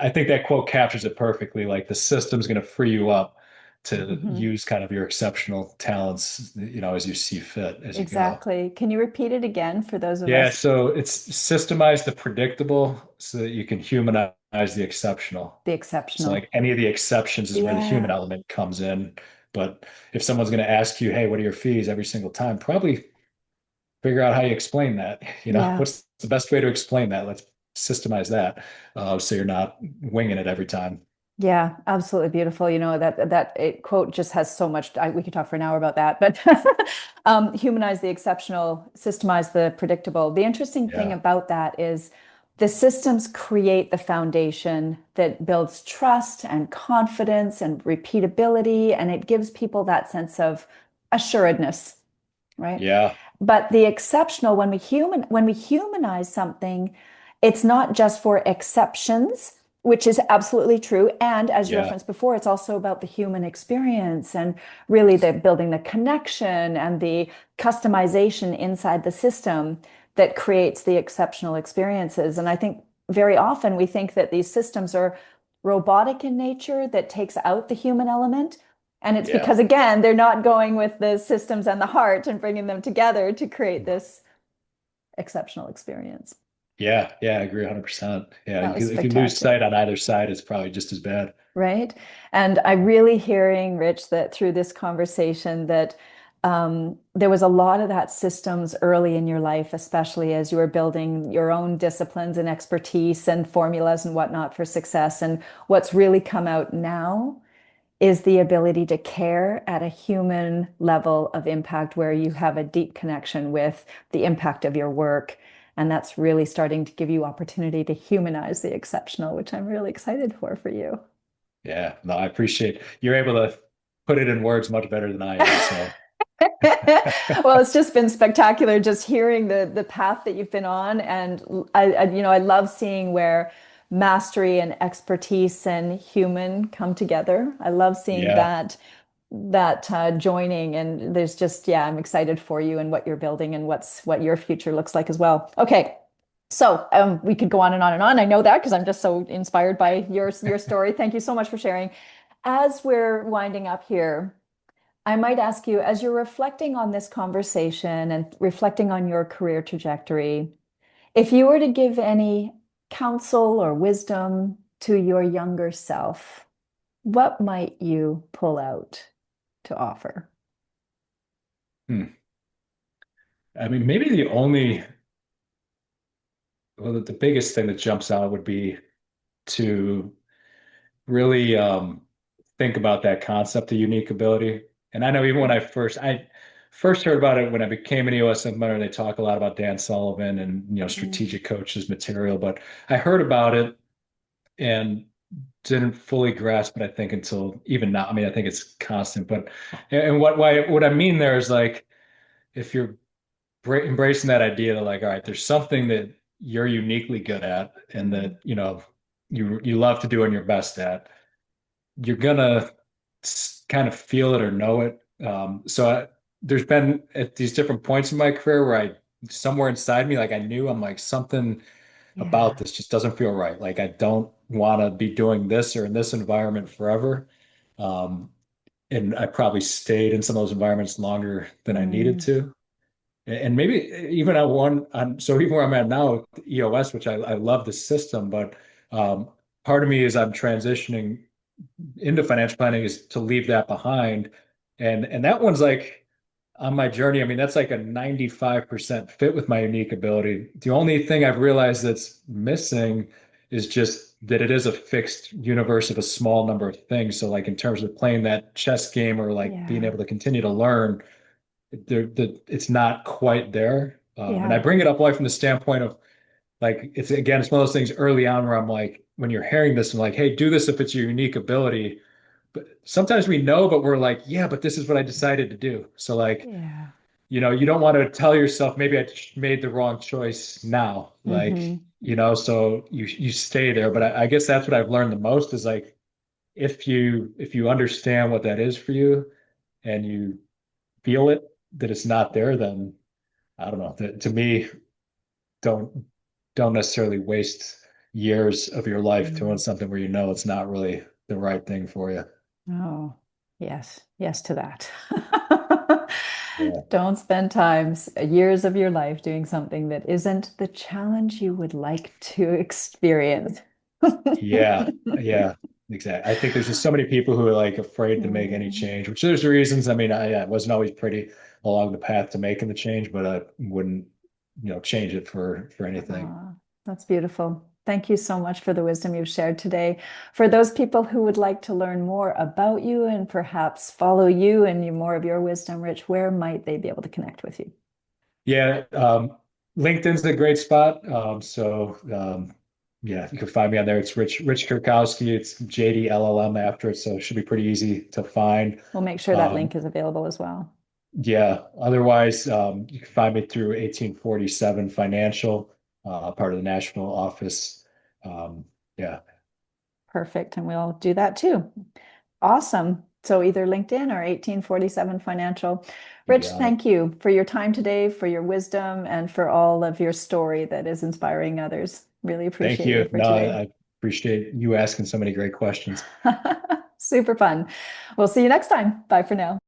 Speaker 1: I think that quote captures it perfectly. Like the system's going to free you up to
Speaker 2: Hmm.
Speaker 1: use kind of your exceptional talents, as you see fit as you go.
Speaker 2: Exactly. Can you repeat it again for those of
Speaker 1: Yeah,
Speaker 2: us?
Speaker 1: so it's systemize the predictable so that you can humanize the exceptional.
Speaker 2: The
Speaker 1: So
Speaker 2: exceptional.
Speaker 1: like any of the exceptions is where the human
Speaker 2: Yeah.
Speaker 1: element comes in. But if someone's going to ask you, hey, what are your fees every single time? Probably figure out how you explain that.
Speaker 2: Yeah.
Speaker 1: What's the best way to explain that? Let's systemize that, so you're not winging it every time.
Speaker 2: Yeah, absolutely beautiful. Quote just has so much. We could talk for an hour about that, but humanize the exceptional, systemize the predictable. The interesting thing
Speaker 1: Yeah,
Speaker 2: about that is the systems create the foundation that builds trust and confidence and repeatability, and it gives people that sense of assuredness, right?
Speaker 1: yeah,
Speaker 2: But the exceptional, when we humanize something, it's not just for exceptions, which is absolutely true. And as you
Speaker 1: yeah,
Speaker 2: referenced before, it's also about the human experience and really the building the connection and the customization inside the system that creates the exceptional experiences. And I think very often we think that these systems are robotic in nature that takes out the human element. And it's
Speaker 1: yeah,
Speaker 2: because, again, they're not going with the systems and the heart and bringing them together to create this exceptional experience.
Speaker 1: yeah. I agree 100%. Yeah,
Speaker 2: That was
Speaker 1: if you lose sight
Speaker 2: spectacular,
Speaker 1: on either side, it's probably just as bad.
Speaker 2: right? And I'm really hearing, Rich, that through this conversation that there was a lot of that systems early in your life, especially as you were building your own disciplines and expertise and formulas and whatnot for success. And what's really come out now is the ability to care at a human level of impact where you have a deep connection with the impact of your work. And that's really starting to give you opportunity to humanize the exceptional, which I'm really excited for you.
Speaker 1: Yeah, no, I appreciate you're able to put it in words much better than I am. So
Speaker 2: Well, it's just been spectacular just hearing the path that you've been on. And I love seeing where mastery and expertise and human come together. I love seeing
Speaker 1: yeah,
Speaker 2: that joining, and there's just, yeah, I'm excited for you and what you're building and what your future looks like as well. Okay. So we could go on and on and on. I know that because I'm just so inspired by your story. Thank you so much for sharing. As we're winding up here, I might ask you, as you're reflecting on this conversation and reflecting on your career trajectory, if you were to give any counsel or wisdom to your younger self, what might you pull out to offer?
Speaker 1: Hmm. I mean, maybe the biggest thing that jumps out would be to really think about that concept of unique ability. And I know even when I first heard about it when I became an EOS implementer, they talk a lot about Dan Sullivan and
Speaker 2: Mm,
Speaker 1: strategic coaches material, but I heard about it and didn't fully grasp it, I think, until even now. I mean, I think it's constant, but and what I mean there is like if you're embracing that idea that like, all right, there's something that you're uniquely good at and
Speaker 2: mm,
Speaker 1: that you love to do and you're best at, you're gonna kind of feel it or know it. There's been at these different points in my career where I somewhere inside me, like I knew I'm like something about
Speaker 2: yeah.
Speaker 1: this just doesn't feel right. Like I don't want to be doing this or in this environment forever. Um, and I probably stayed in some of those environments longer than I needed
Speaker 2: Mm,
Speaker 1: to. And maybe even at one on so even where I'm at now with EOS, which I love the system, but um, part of me is I'm transitioning into financial planning is to leave that behind. And that one's like on my journey. I mean, that's like a 95% fit with my unique ability. The only thing I've realized that's missing is just that it is a fixed universe of a small number of things. So like in terms of playing that chess game or like being
Speaker 2: Yeah.
Speaker 1: able to continue to learn, it's not quite there. And I
Speaker 2: Yeah.
Speaker 1: bring it up like from the standpoint of like it's again, it's one of those things early on where I'm like, when you're hearing this, I'm like, hey, do this if it's your unique ability. But sometimes we know, but we're like, yeah, but this is what I decided to do. So like,
Speaker 2: Yeah.
Speaker 1: you don't want to tell yourself maybe I made the wrong choice now. Like,
Speaker 2: Hmm.
Speaker 1: so you stay there. But I guess that's what I've learned the most is like if you understand what that is for you and you feel it that it's not there, then I don't know. To me, don't don't necessarily waste years of your life doing
Speaker 2: Mm.
Speaker 1: something where you know it's not really the right thing for you.
Speaker 2: Oh, yes. Yes to that.
Speaker 1: Yeah.
Speaker 2: Don't spend times, years of your life doing something that isn't the challenge you would like to experience.
Speaker 1: Yeah. Yeah. Exactly. I think there's just so many people who are like afraid to make any
Speaker 2: Mm.
Speaker 1: change, which there's reasons. I mean, I wasn't always pretty along the path to making the change, but I wouldn't, change it for anything.
Speaker 2: Ah, that's beautiful. Thank you so much for the wisdom you've shared today. For those people who would like to learn more about you and perhaps follow you and more of your wisdom, Rich, where might they be able to connect with you?
Speaker 1: Yeah. LinkedIn's a great spot. Yeah, you can find me on there. It's Rich Kurkowski. It's JDLLM after it, so it should be pretty easy to find.
Speaker 2: We'll make sure that
Speaker 1: Um,
Speaker 2: link is available as well.
Speaker 1: yeah. Otherwise, you can find me through 1847 Financial, part of the national office. Um, yeah,
Speaker 2: Perfect. And we'll do that too. Awesome. So either LinkedIn or 1847 Financial.
Speaker 1: you
Speaker 2: Rich,
Speaker 1: got it.
Speaker 2: thank you for your time today, for your wisdom, and for all of your story that is inspiring others. Really
Speaker 1: Thank
Speaker 2: appreciate you
Speaker 1: you.
Speaker 2: for
Speaker 1: No,
Speaker 2: today.
Speaker 1: I appreciate you asking so many great questions.
Speaker 2: Super fun. We'll see you next time. Bye for now.